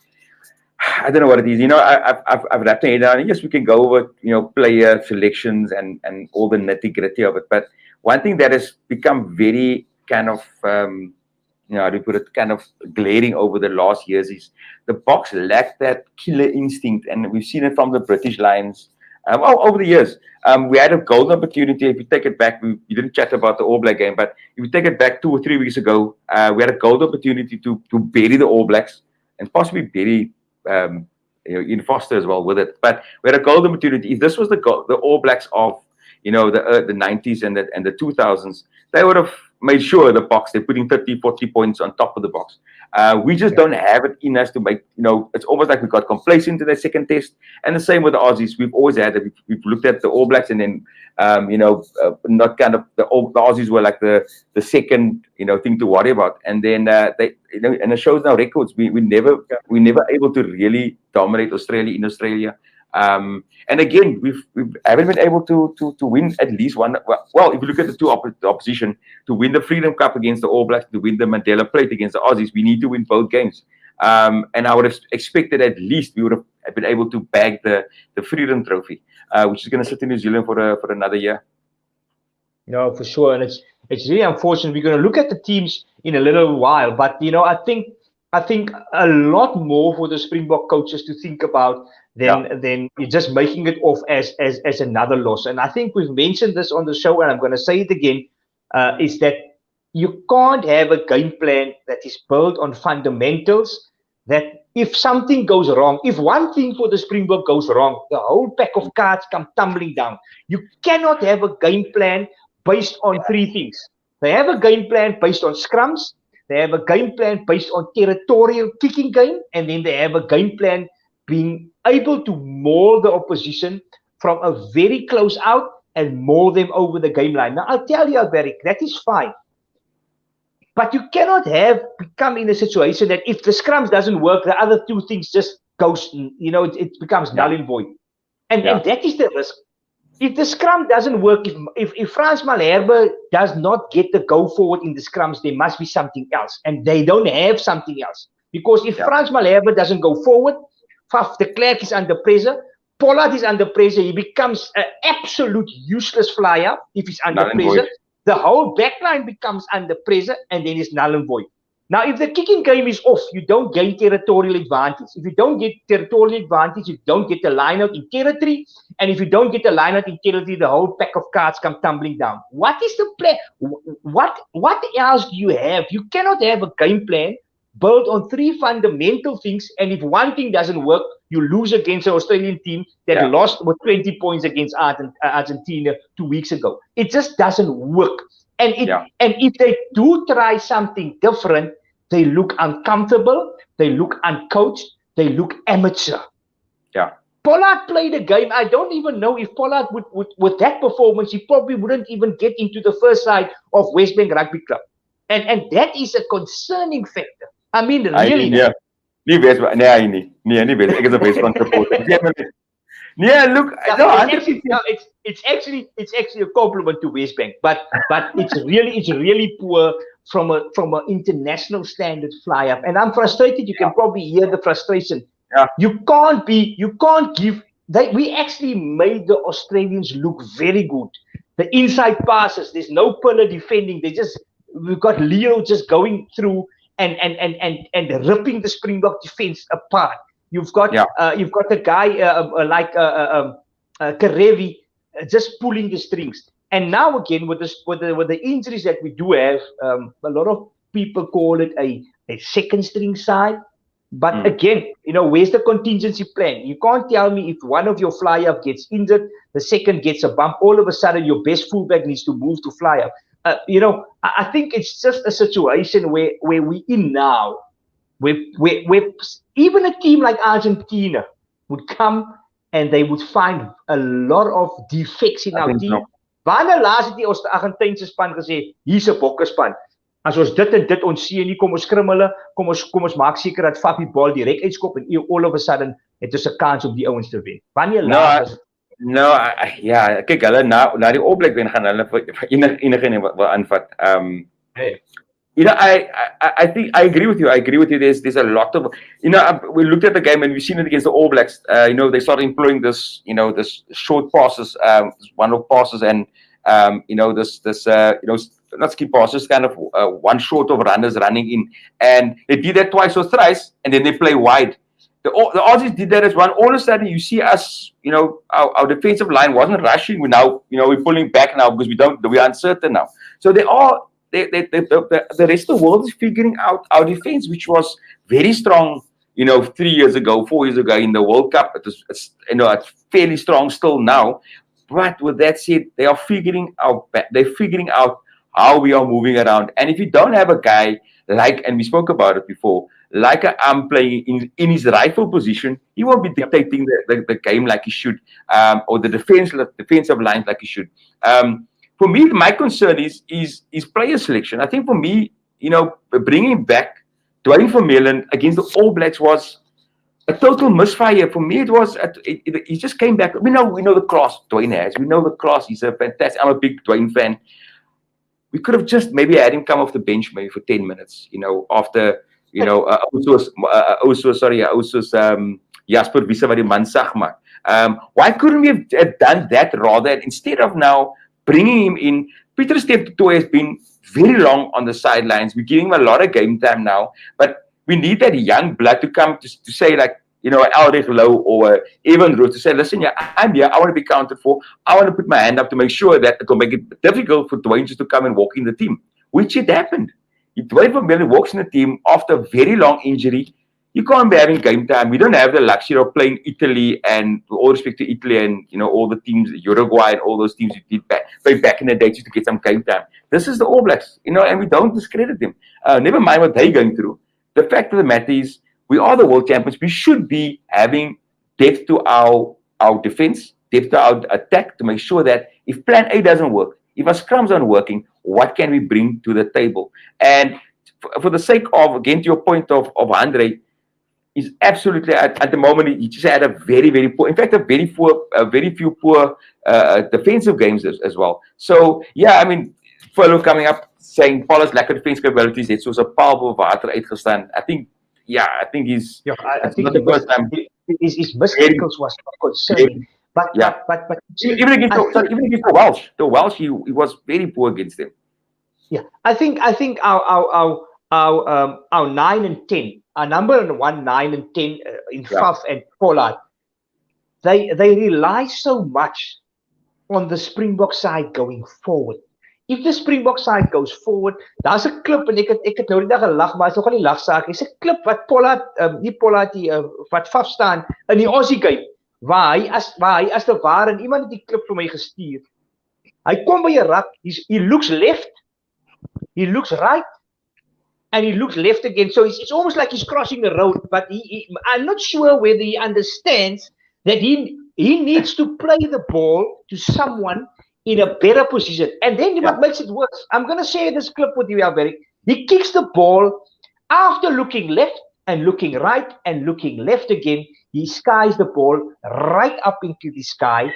I don't know what it is. I've wrapped my head around. Yes, we can go over, player selections and all the nitty-gritty of it. But one thing that has become very kind of, how do you put it, kind of glaring over the last years is the Boks lack that killer instinct. And we've seen it from the British Lions. Over the years, we had a golden opportunity. If you take it back, you didn't chat about the All Black game, but if you take it back 2 or 3 weeks ago, we had a golden opportunity to bury the All Blacks and possibly bury Ian Foster as well with it. But we had a golden opportunity. If this was the All Blacks of the 90s and the 2000s, they would have made sure the Boks, they're putting 30, 40 points on top of the Boks. We just don't have it in us to make, it's almost like we got complacent in the second test. And the same with the Aussies. We've always had it. We've looked at the All Blacks and then, not kind of, the Aussies were like the second, thing to worry about. And then they, and it shows now records. We never able to really dominate Australia in Australia. And again, we haven't been able to win at least one. Well, if you look at the opposition, to win the Freedom Cup against the All Blacks, to win the Mandela Plate against the Aussies, we need to win both games. And I would have expected at least we would have been able to bag the Freedom Trophy, which is going to sit in New Zealand for another year. No, for sure, and it's really unfortunate. We're going to look at the teams in a little while, but I think a lot more for the Springbok coaches to think about than you're just making it off as another loss. And I think we've mentioned this on the show, and I'm going to say it again, is that you can't have a game plan that is built on fundamentals, that if something goes wrong, if one thing for the Springbok goes wrong, the whole pack of cards come tumbling down. You cannot have a game plan based on 3 things. They have a game plan based on scrums, they have a game plan based on territorial kicking game, and then they have a game plan being able to maul the opposition from a very close out and maul them over the game line. Now, I'll tell you, Alberic, that is fine. But you cannot become in a situation that if the scrums doesn't work, the other 2 things just goes, it becomes null and void. And that is the risk. If the scrum doesn't work, if Frans Malherbe does not get the go forward in the scrums, there must be something else. And they don't have something else. Because if Frans Malherbe doesn't go forward, Faf de Klerk is under pressure, Pollard is under pressure, he becomes an absolute useless flyer if he's under pressure. The whole backline becomes under pressure, and then it's null and void. Now, if the kicking game is off, you don't gain territorial advantage. If you don't get territorial advantage, you don't get a line out in territory. And if you don't get a line out in territory, the whole pack of cards come tumbling down. What is the plan? What else do you have? You cannot have a game plan built on three fundamental things. And if one thing doesn't work, you lose against an Australian team that lost with 20 points against Argentina 2 weeks ago. It just doesn't work. And if they do try something different, they look uncomfortable, they look uncoached, they look amateur. Yeah. Pollard played a game. I don't even know if Pollard would with that performance, he probably wouldn't even get into the first side of Westbank Rugby Club. And that is a concerning factor. I mean, really. Nie Westbank. Nie Westbank. Ek is 'n Westbank supporter. Yeah, look, it's actually a compliment to Westbank, but it's really poor from an international standard fly up, and I'm frustrated. You can probably hear the frustration. Yeah. You can't give. We actually made the Australians look very good. The inside passes, there's no pillar defending. We've got Leo just going through and ripping the Springbok defense apart. You've got a guy like Karevi just pulling the strings. And now again with the injuries that we do have, a lot of people call it a second string side. But again, where's the contingency plan? You can't tell me if one of your fly up gets injured, the second gets a bump, all of a sudden your best fullback needs to move to fly up. I think it's just a situation where we're in now. Where even a team like Argentina would come and they would find a lot of defects in our team. Wanneer laas het die Argentynse span gesê, hier's 'n bokkespan. As ons dit en dit ons sien nie, kom ons skrim hulle, kom ons maak seker dat Fabi bal direk uitskop en all of a sudden het ons 'n kans om die ouens te wen. Wanneer laas kyk hulle na die opblik wen gaan hulle vir enige wil aanvat. I think I agree with you. There's a lot of, we looked at the game and we've seen it against the All Blacks. They started employing this, this short passes, one-off passes, and this not skip passes, kind of one short of runners running in, and they did that twice or thrice, and then they play wide. The Aussies did that as well. All of a sudden, you see us, our defensive line wasn't rushing. We're pulling back now because we're uncertain now. So the rest of the world is figuring out our defense, which was very strong, 3 years ago, 4 years ago in the World Cup. It's fairly strong still now. But with that said, they're figuring out how we are moving around. And if you don't have a guy and we spoke about it before, like I'm playing in his rightful position, he won't be dictating the game like he should, or the defensive lines like he should. For me, my concern is player selection. I think for me, bringing back Dwayne Vermeulen against the All Blacks was a total misfire. For me, it was he just came back. We know the class Dwayne has. We know the class. He's a fantastic. I'm a big Dwayne fan. We could have just maybe had him come off the bench maybe for 10 minutes. After Jasper Wiese wat die man sag maak. Why couldn't we have done that rather instead of now bringing him in? Pieter Steptoe has been very long on the sidelines. We're giving him a lot of game time now, but we need that young blood to come to say Alrich Low or Evan Roos to say, listen, I'm here. I want to be counted for. I want to put my hand up to make sure that it will make it difficult for Dwayne just to come and walk in the team, which it happened. If Dwayne Vermeulen walks in the team after a very long injury, you can't be having game time. We don't have the luxury of playing Italy, and with all respect to Italy and all the teams, Uruguay and all those teams you did play back in the day just to get some game time. This is the All Blacks, and we don't discredit them. Never mind what they're going through. The fact of the matter is, we are the world champions. We should be having depth to our defense, depth to our attack to make sure that if plan A doesn't work, if our scrums aren't working, what can we bring to the table? And for the sake of, again, to your point of Andre, is absolutely at the moment he just had a very, very poor, in fact, a very few poor defensive games as well. So yeah, I mean, Furlough coming up saying Paulus lack of defense capabilities, it's also powerful water uitgestaan. I think he's. Yeah, I think the first time his mistakes was concerning. But even against the Welsh, he was very poor against them. Yeah, I think our 9 and 10. Our number 1, 9 and 10 in Faf and Pollard, they rely so much on the Springbok side going forward. if the Springbok side goes forward, daar's 'n klip en ek het nou die dag gelag, maar is nog nie lagsaak. Dis 'n klip wat Pollard wat Faf staan in die Aussie game waar hy as te ware en iemand het die klip vir my gestuur. Hy kom by 'n rak, he looks left, he looks right, and he looks left again. So it's almost like he's crossing the road, but I'm not sure whether he understands that he needs to play the ball to someone in a better position. And then what makes it worse, I'm going to share this clip with you, Alberic. He kicks the ball after looking left and looking right and looking left again. He skies the ball right up into the sky,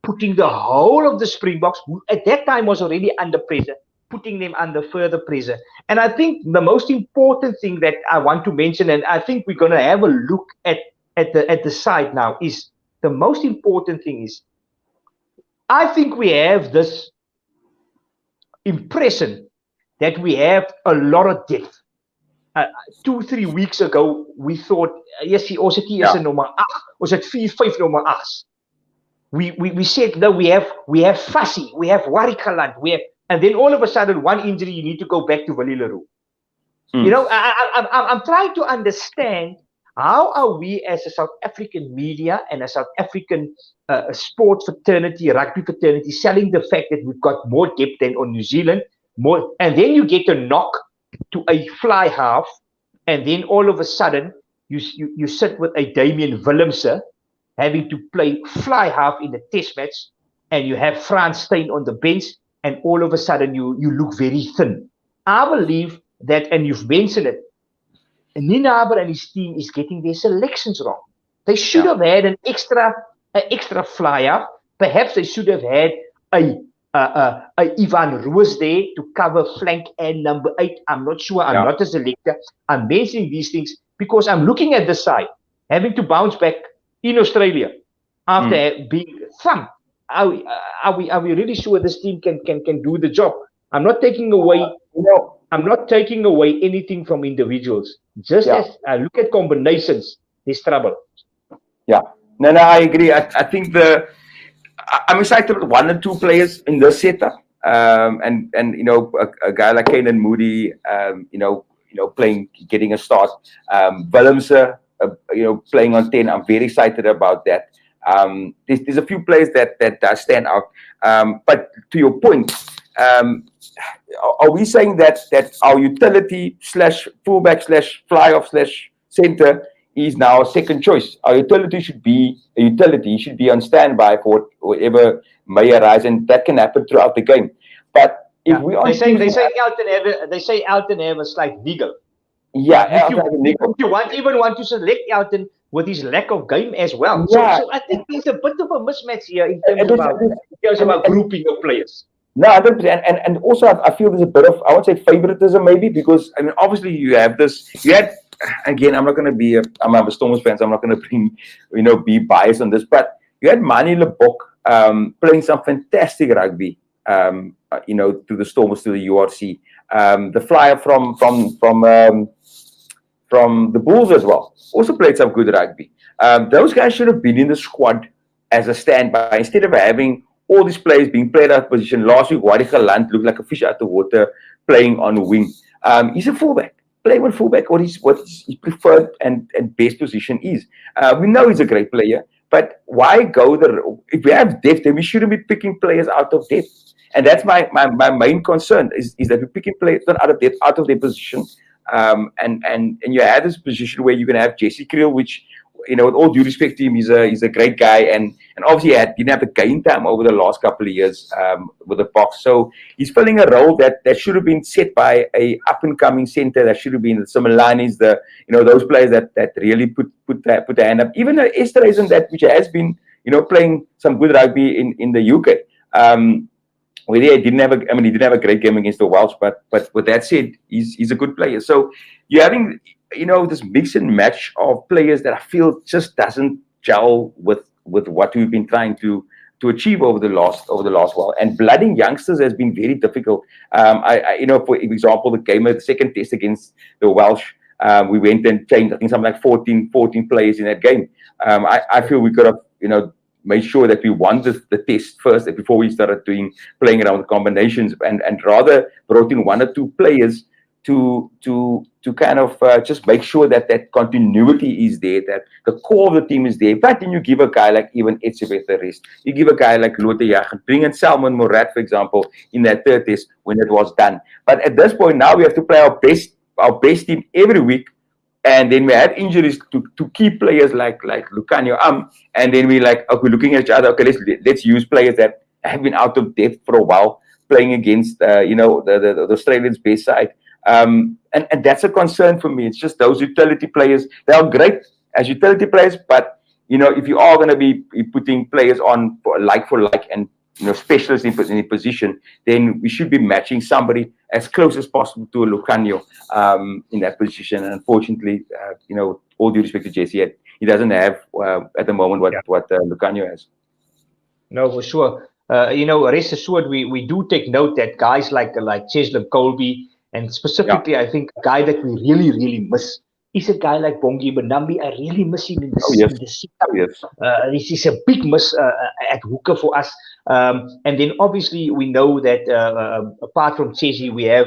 putting the whole of the Springboks, who at that time was already under pressure, putting them under further pressure. And I think the most important thing that I want to mention, and I think we're going to have a look at the side now, is the most important thing is, I think we have this impression that we have a lot of depth. 2-3 weeks ago, we thought, yes, ons het nie eens 'n nommer 8, ons het 4-5 nommer 8s. We said, no, we have Fassi, we have Warikaland, and then all of a sudden, one injury, you need to go back to Willie Leroux. You know, I'm trying to understand, how are we as a South African media and a South African sport fraternity, rugby fraternity, selling the fact that we've got more depth than on New Zealand, and then you get a knock to a fly half, and then all of a sudden, you sit with a Damian Willemse having to play fly half in the test match, and you have Frans Steyn on the bench, and all of a sudden you look very thin. I believe that, and you've mentioned it, Ninaber and his team is getting their selections wrong. They should have had an extra flyer. Perhaps they should have had a Ivan Roos there to cover flank and number 8. I'm not sure. I'm not a selector. I'm mentioning these things because I'm looking at the side, having to bounce back in Australia after being thumped. Are we really sure this team can do the job? I'm not taking away. I'm not taking away anything from individuals. Just as I look at combinations, there's trouble. Yeah. No, I agree. I think I'm excited with 1 or 2 players in this setup. And you know, a guy like Canan Moody, playing, getting a start. Willemse, playing on 10. I'm very excited about that. There's a few players that does stand out. But to your point, are we saying that our utility / fullback / fly-off / center is now a second choice? Our utility should be a utility. He should be on standby for whatever may arise, and that can happen throughout the game. But if we are, they say Elton have a slight niggle. Yeah, if you even want to select Elton with his lack of game as well. Yeah. So I think there's a bit of a mismatch here in terms about grouping of players. No, I don't, and also I feel there's a bit of, I would say, favoritism maybe, because I mean obviously you had again, I'm not going to be I'm a Stormers fan, so I'm not going to be biased on this, but you had Manie Lebok playing some fantastic rugby to the Stormers, to the URC, the flyer from the Bulls as well also played some good rugby. Those guys should have been in the squad as a standby instead of having all these players being played out of position. Last week, Wadi Galant looked like a fish out of the water playing on a wing. He's a fullback. Play with fullback, or what his preferred and best position is. We know he's a great player, but why go there? If we have depth, then we shouldn't be picking players out of depth. And that's my main concern is that we're picking players not out of depth, out of their position. And you have this position where you can have Jesse Kriel, which, with all due respect to him, he's a great guy, and obviously didn't have the game time over the last couple of years with the Boks. So he's filling a role that should have been set by a up and coming centre. That should have been the Simulanis, those players that really put their hand up. Even Esterhuizen, that which has been playing some good rugby in the UK. Where he didn't have a great game against the Welsh, but with that said, he's a good player. So you're having this mix and match of players that I feel just doesn't gel with what we've been trying to achieve over the last while. And blooding youngsters has been very difficult. For example, the second test against the Welsh, we went and changed, I think, something like 14 players in that game. I feel we could have made sure that we won the test first before we started playing around with combinations, and rather brought in 1 or 2 players to kind of just make sure that continuity is there, that the core of the team is there. But then you give a guy like even Etzebeth the rest. You give a guy like Lotte Jagen, bring in Salman Morat, for example, in that third test when it was done. But at this point now, we have to play our best team every week. And then we have injuries to key players like Lucanio and then we're looking at each other. Okay, let's use players that have been out of depth for a while, playing against the Australians' best side. And that's a concern for me. It's just those utility players. They are great as utility players, but if you are going to be putting players on for like and specialists in a position, then we should be matching somebody as close as possible to a Lucanio in that position. And unfortunately, all due respect to Jesse, he doesn't have at the moment what Lucanio has. No, for sure. Rest assured, we do take note that guys like Cheslin Colby, and specifically, I think a guy that we really, really miss is a guy like Bongi Benambi. I really miss him in the setup. This is a big miss at hooker for us. And then obviously we know that apart from Chesi, we have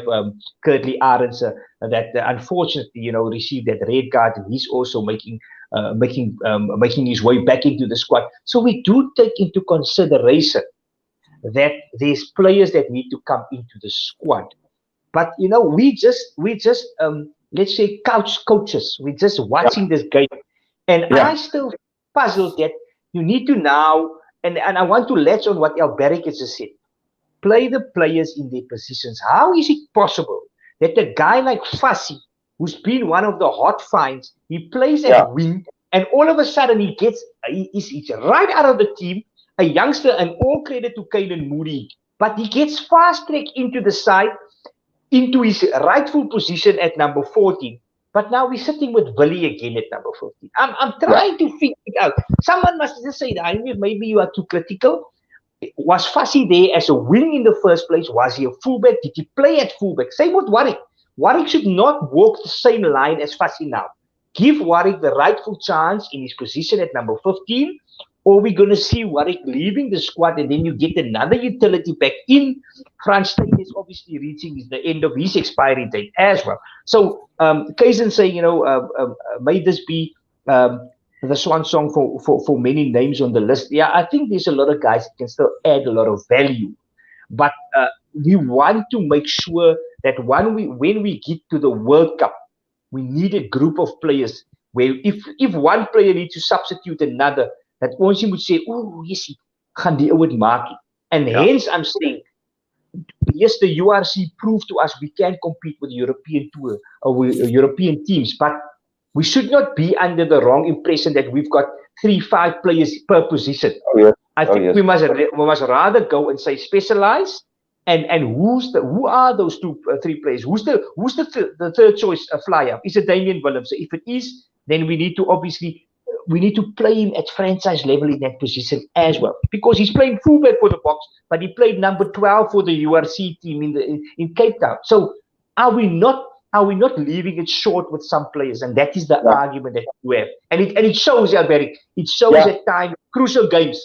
Kurtley Arends that unfortunately, received that red card, and he's also making his way back into the squad. So we do take into consideration that there's players that need to come into the squad. But we just let's say couch coaches. We're just watching this game, and I still puzzled that you need to now, and I want to latch on what Alberic has just said. Play the players in their positions. How is it possible that a guy like Fassi, who's been one of the hot finds, he plays at wing, and all of a sudden he's right out of the team, a youngster, and all credit to Caelan Moody, but he gets fast-tracked into the side, into his rightful position at number 14. But now we're sitting with Willie again at number 14. I'm trying to figure it out. Someone must just say, maybe you are too critical. Was Fassi there as a wing in the first place? Was he a fullback? Did he play at fullback? Same with Warwick. Warwick should not walk the same line as Fassi now. Give Warwick the rightful chance in his position at number 15, or we're going to see Warwick leaving the squad, and then you get another utility back in. Franz Steyn is obviously reaching the end of his expiry date as well. So, Kaizen saying, may this be the swan song for many names on the list? Yeah, I think there's a lot of guys that can still add a lot of value. But we want to make sure that when we get to the World Cup, we need a group of players where if one player needs to substitute another, that ons moet say, oh, yes, gaan die ouwe maak. And hence I'm saying, yes, the URC proved to us we can compete with the European tour or European teams, but we should not be under the wrong impression that we've got 3-5 players per position. I think we must rather go and say specialize, and who are those 2-3 players? Who's the third choice flyer? Is it Damian Williams? So if it is, then we need to play him at franchise level in that position as well, because he's playing fullback for the Boks, but he played number 12 for the URC team in Cape Town. So are we not leaving it short with some players? And that is the argument that we have. And it shows, Alberic, it shows at times, crucial games,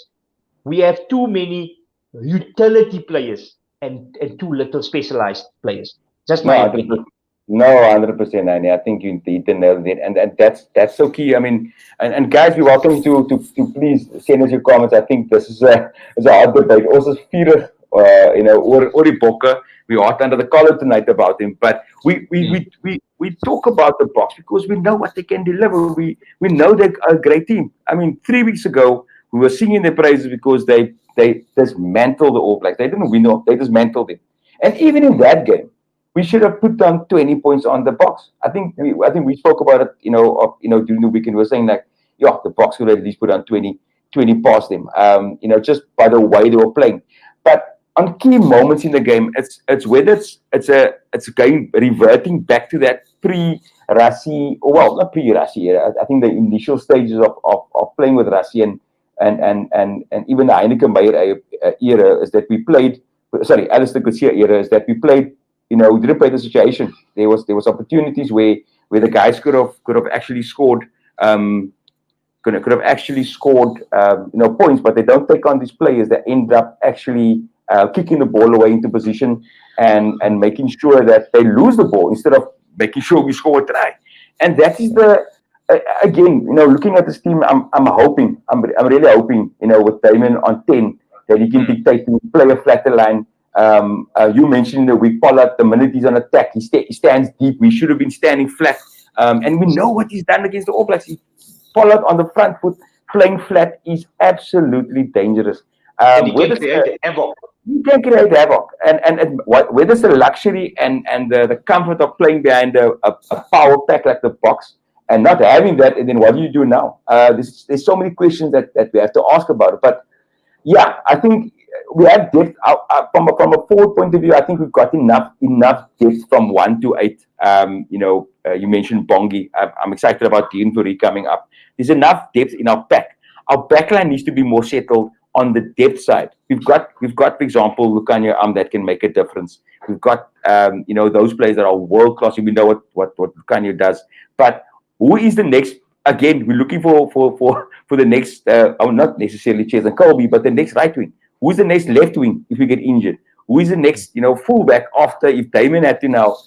we have too many utility players and too little specialized players. Just my opinion. No, 100%, Annie. I think you nailed it, and that's so key. I mean, and guys, we welcome you to please send us your comments. I think this is a hard debate. Also, Feeder, Ori Bokke, we are under the collar tonight about him, but we talk about the Boks because we know what they can deliver. We know they're a great team. I mean, 3 weeks ago we were singing their praises because they dismantled the All Blacks. They didn't win, they dismantled it, and even in that game, we should have put down 20 points on the Boks. I think we spoke about it, during the weekend. We were saying the Boks could at least put down 20 past them, just by the way they were playing. But on key moments in the game, it's whether it's again reverting back to that pre-Rassie, not pre-Rassie era. I think the initial stages of playing with Rassie and even the Heineken Meyer era is that we played. Sorry, Alistair Garcia era is that we played. We didn't play the situation. There was opportunities where the guys could have actually scored could have actually scored points, but they don't take on these players that end up actually kicking the ball away into position and making sure that they lose the ball instead of making sure we score a try. And that is again, looking at this team, I'm really hoping, with Damon on 10, that he can dictate to play a flatter line. You mentioned in the week, Pollard, the minute he's on attack, he stands deep. We should have been standing flat. And we know what he's done against the All Blacks. Pollard on the front foot, playing flat is absolutely dangerous. And he can create havoc. He can create havoc. And whether it's the luxury and the comfort of playing behind a power pack like the Boks, and not having that, and then what do you do now? There's so many questions that we have to ask about it. But yeah, I think we have depth from a forward point of view. I think we've got enough depth from 1 to 8. You mentioned Bongi. I'm excited about Dean Fourie coming up. There's enough depth in our pack. Our backline needs to be more settled on the depth side. We've got, for example, Lukhanyo that can make a difference. We've got those players that are world class. We know what Lukhanyo does. But who is the next? Again, we're looking for the next. Not necessarily Chase and Colby, but the next right wing. Who's the next left wing if we get injured? Who is the next fullback after, if Damon had to now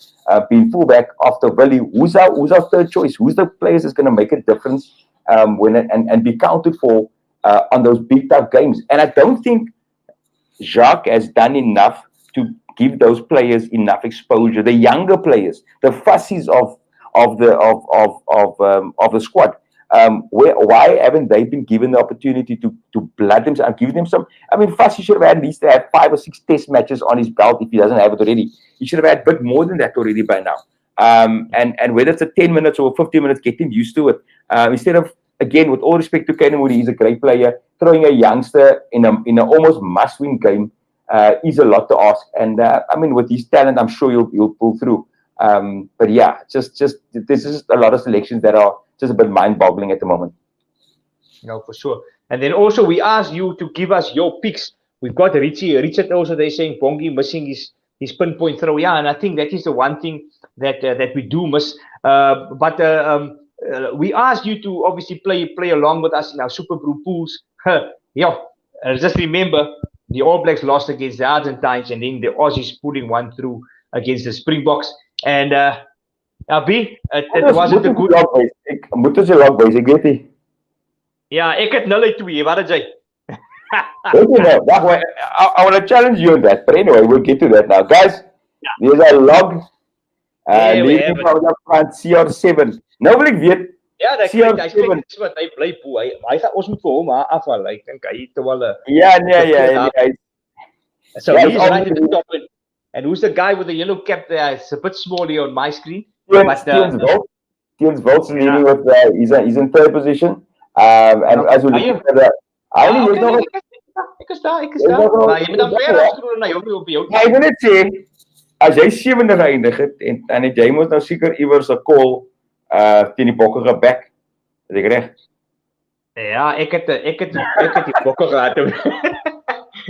be fullback after Willie? Who's our third choice? Who's the players that's going to make a difference and be counted for on those big tough games? And I don't think Jacques has done enough to give those players enough exposure. The younger players, the fussies of the squad. Why haven't they been given the opportunity to blood themselves and give them some? I mean, Fussy should have had at least 5 or 6 test matches on his belt if he doesn't have it already. He should have had a bit more than that already by now. And whether it's a 10 minutes or 15 minutes, get him used to it. Instead of, again, with all respect to Canan Moody, he's a great player. Throwing a youngster in a almost must-win game is a lot to ask. And I mean, with his talent, I'm sure he'll pull through. But yeah, just there's just a lot of selections that are just a bit mind-boggling at the moment. No, for sure. And then also we asked you to give us your picks. We've got Richard also. They're saying Bongi missing his pinpoint throw. Yeah, and I think that is the one thing that we do miss. But we asked you to obviously play along with us in our Super Brew pools. Just remember the All Blacks lost against the Argentines, and then the Aussies pulling one through against the Springboks. And Abi, it wasn't a good. Moet ons log boys, ek weet nie. Ja, ek het 0-2, wat het jy? I want to challenge you on that, but anyway, we'll get to that now. Guys, there's a log. Leading from the front, CR7. Nou wil ek weet, ja, CR7. Hy bly poe. Hy gaan ons moet vir hom afval. Ek dink hy het wel 'n Ja. So he's right at the top. And who's the guy with the yellow cap there? It's a bit small here on my screen. Tiens Volts leading with he's in third position. And as we look at that, ek is daar. Maar jy moet dan weer afskroel na jou op jou. Ek wil net sê, as jy 7de geëindig het en het jy moet nou seker iewers 'n call teen die Bokke geback. Is ek reg? Ja, ek het die Bokke gehad.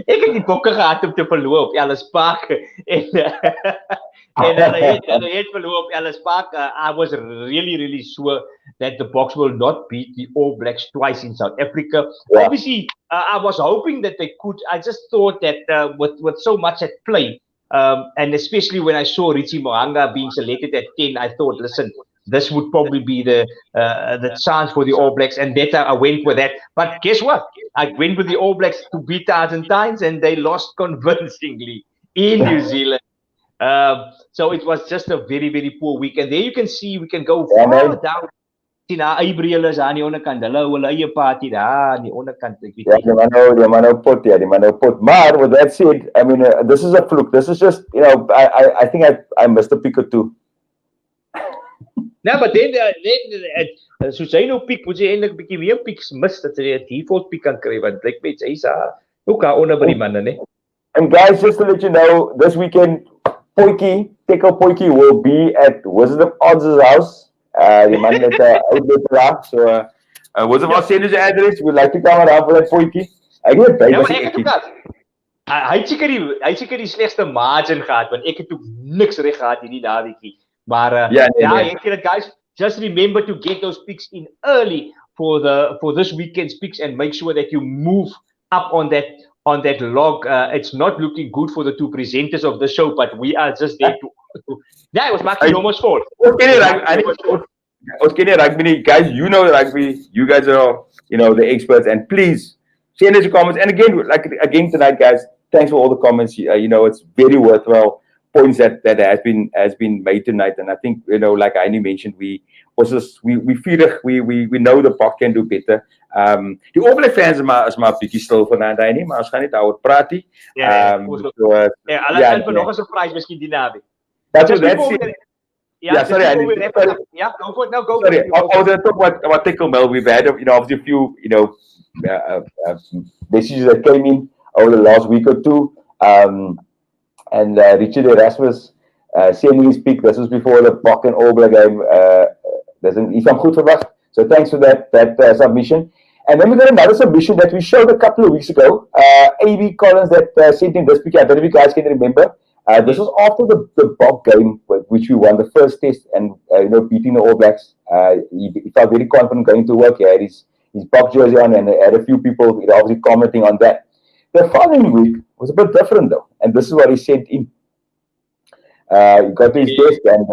Ek het die Bokke gehad om te verloor op Ellis Park en hulle het verloor op Ellis Park. I was really sure that the Boks will not beat the All Blacks twice in South Africa. Yeah. Obviously, I was hoping that they could. I just thought that with so much at play, and especially when I saw Richie Mo'unga being selected at 10, I thought, listen, this would probably be the chance for the All Blacks, and that I went with that. But guess what? I went with the All Blacks to beat the Argentines, and they lost convincingly in New Zealand. So it was just a very poor week. And there you can see we can go far down. Sien haar eyebrillers aan die onderkant. Hulle hou hulle eie party daar aan die onderkant. Die man nou pot. Maar with that said, I mean, this is a fluke. This is just, I think I missed a pick or two. Nou, but then soos hy nou piek, moet jy eintlik 'n bietjie weer pieks mis dat jy 'n default piek kan kry, want blyk met hy's ook daar onder by die manne, né? And guys, just to let you know, this weekend Têkkel Potjie will be at Wizard of Oz's house. Die man het outlet daar, so Wizard of Oz send us address. We'd like to come around for that Potjie. Ek weet baie maar ek het ook dat. Hy het seker die slegste margin gehad, want ek het ook niks reg gehad hierdie naweekie. Maar guys, just remember to get those picks in early for this weekend's picks and make sure that you move up on that log. It's not looking good for the two presenters of the show, but we are just there to yeah, it was Maki Nomo's fault. Okay, rugby guys, you know rugby. You guys are, the experts, and please share your comments. And again tonight, guys, thanks for all the comments. It's very worthwhile points that has been made tonight. And I think, like Annie mentioned, we feel we know the Bok can do better. Die All Black fans is maar 'n bietjie stil vanaand, Annie, maar ons gaan net daaroor praat nie. Hulle gaan vir nog 'n surprise miskien die naweek. That's what that's it. Sorry, Annie. Go for it. No, go. Sorry, I was going to talk about Têkkel Mel. We've had, obviously a few, messages that came in over the last week or two. And Richard Erasmus sending his pick. This was before the Bok and All Black game. He's from goed verwacht. So thanks for that submission. And then we got another submission that we showed a couple of weeks ago. A.B. Collins that sent in this pick. I don't know if you guys can remember. This was after the Bok game, which we won the first test and beating the All Blacks. He felt very confident going to work. He had his Bok jersey on, and had a few people obviously commenting on that. The following week was a bit different though, and this is what he sent in. He got to his desk, and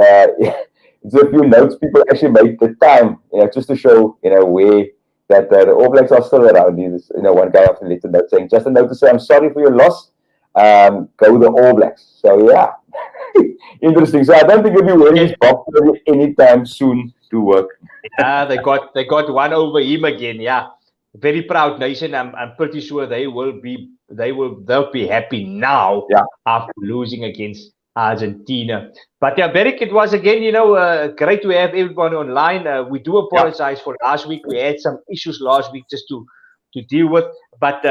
it's a few notes people actually made the time, just to show where that the All Blacks are still around. He's, one guy after left a note saying, just a note to say, I'm sorry for your loss. Go the All Blacks. So yeah, interesting. So I don't think he'll be wearing his Bok anytime soon to work. Yeah, they got one over him again. Yeah, very proud nation. I'm pretty sure they'll be happy now after losing against Argentina. But yeah, Beric, it was again, great to have everyone online. We do apologize for last week. We had some issues last week just to deal with. But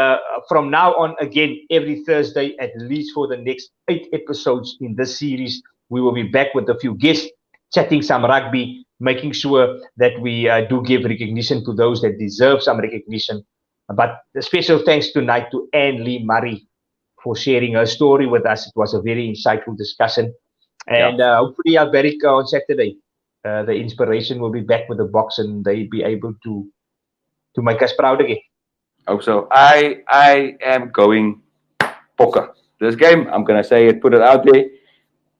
from now on, again, every Thursday, at least for the next 8 episodes in this series, we will be back with a few guests, chatting some rugby, making sure that we do give recognition to those that deserve some recognition. But a special thanks tonight to Annelee Murray for sharing her story with us. It was a very insightful discussion. And hopefully, Beric, on Saturday, the inspiration will be back with the Boks and they'll be able to make us proud again. Hope so. I am going poker. This game, I'm going to say it, put it out there.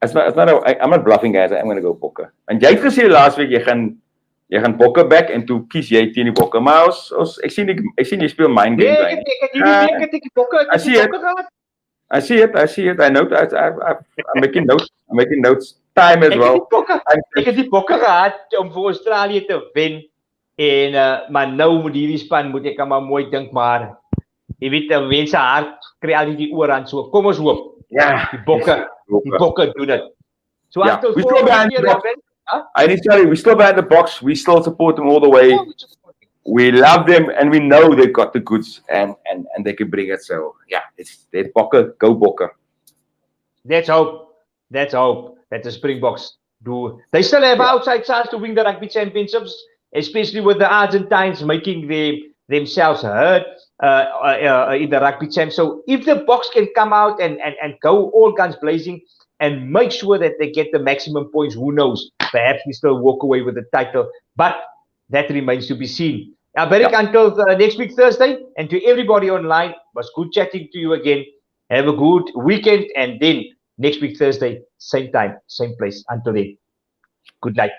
I'm not bluffing, guys. I'm going to go poker. En jy het gesê last week jy gaan poker back en toe kies jy teen die Bokke. Maar ek sien jy speel mind game. I see it. I know that. I'm making notes. Time as well. Ek het die Bokke gehad om vir Australië te wen. En maar nou met hierdie span moet ek maar mooi dink, maar jy weet mense hart kry al die oorhand, so kom ons hoop. Ja, die Bokke doen dit. So after we still behind the Boks. We still behind the Boks. We still support them all the way. We love them and we know they've got the goods and they can bring it. So yeah, it's Bokke, go Bokke. Let's hope that the Springboks do. They still have outside chance to win the rugby championships, especially with the Argentines making themselves heard in the rugby champ. So if the Boks can come out and go all guns blazing and make sure that they get the maximum points, who knows? Perhaps we still walk away with the title. But that remains to be seen. Beric, until next week Thursday, and to everybody online, it was good chatting to you again. Have a good weekend, and then next week Thursday, same time, same place. Until then, good night.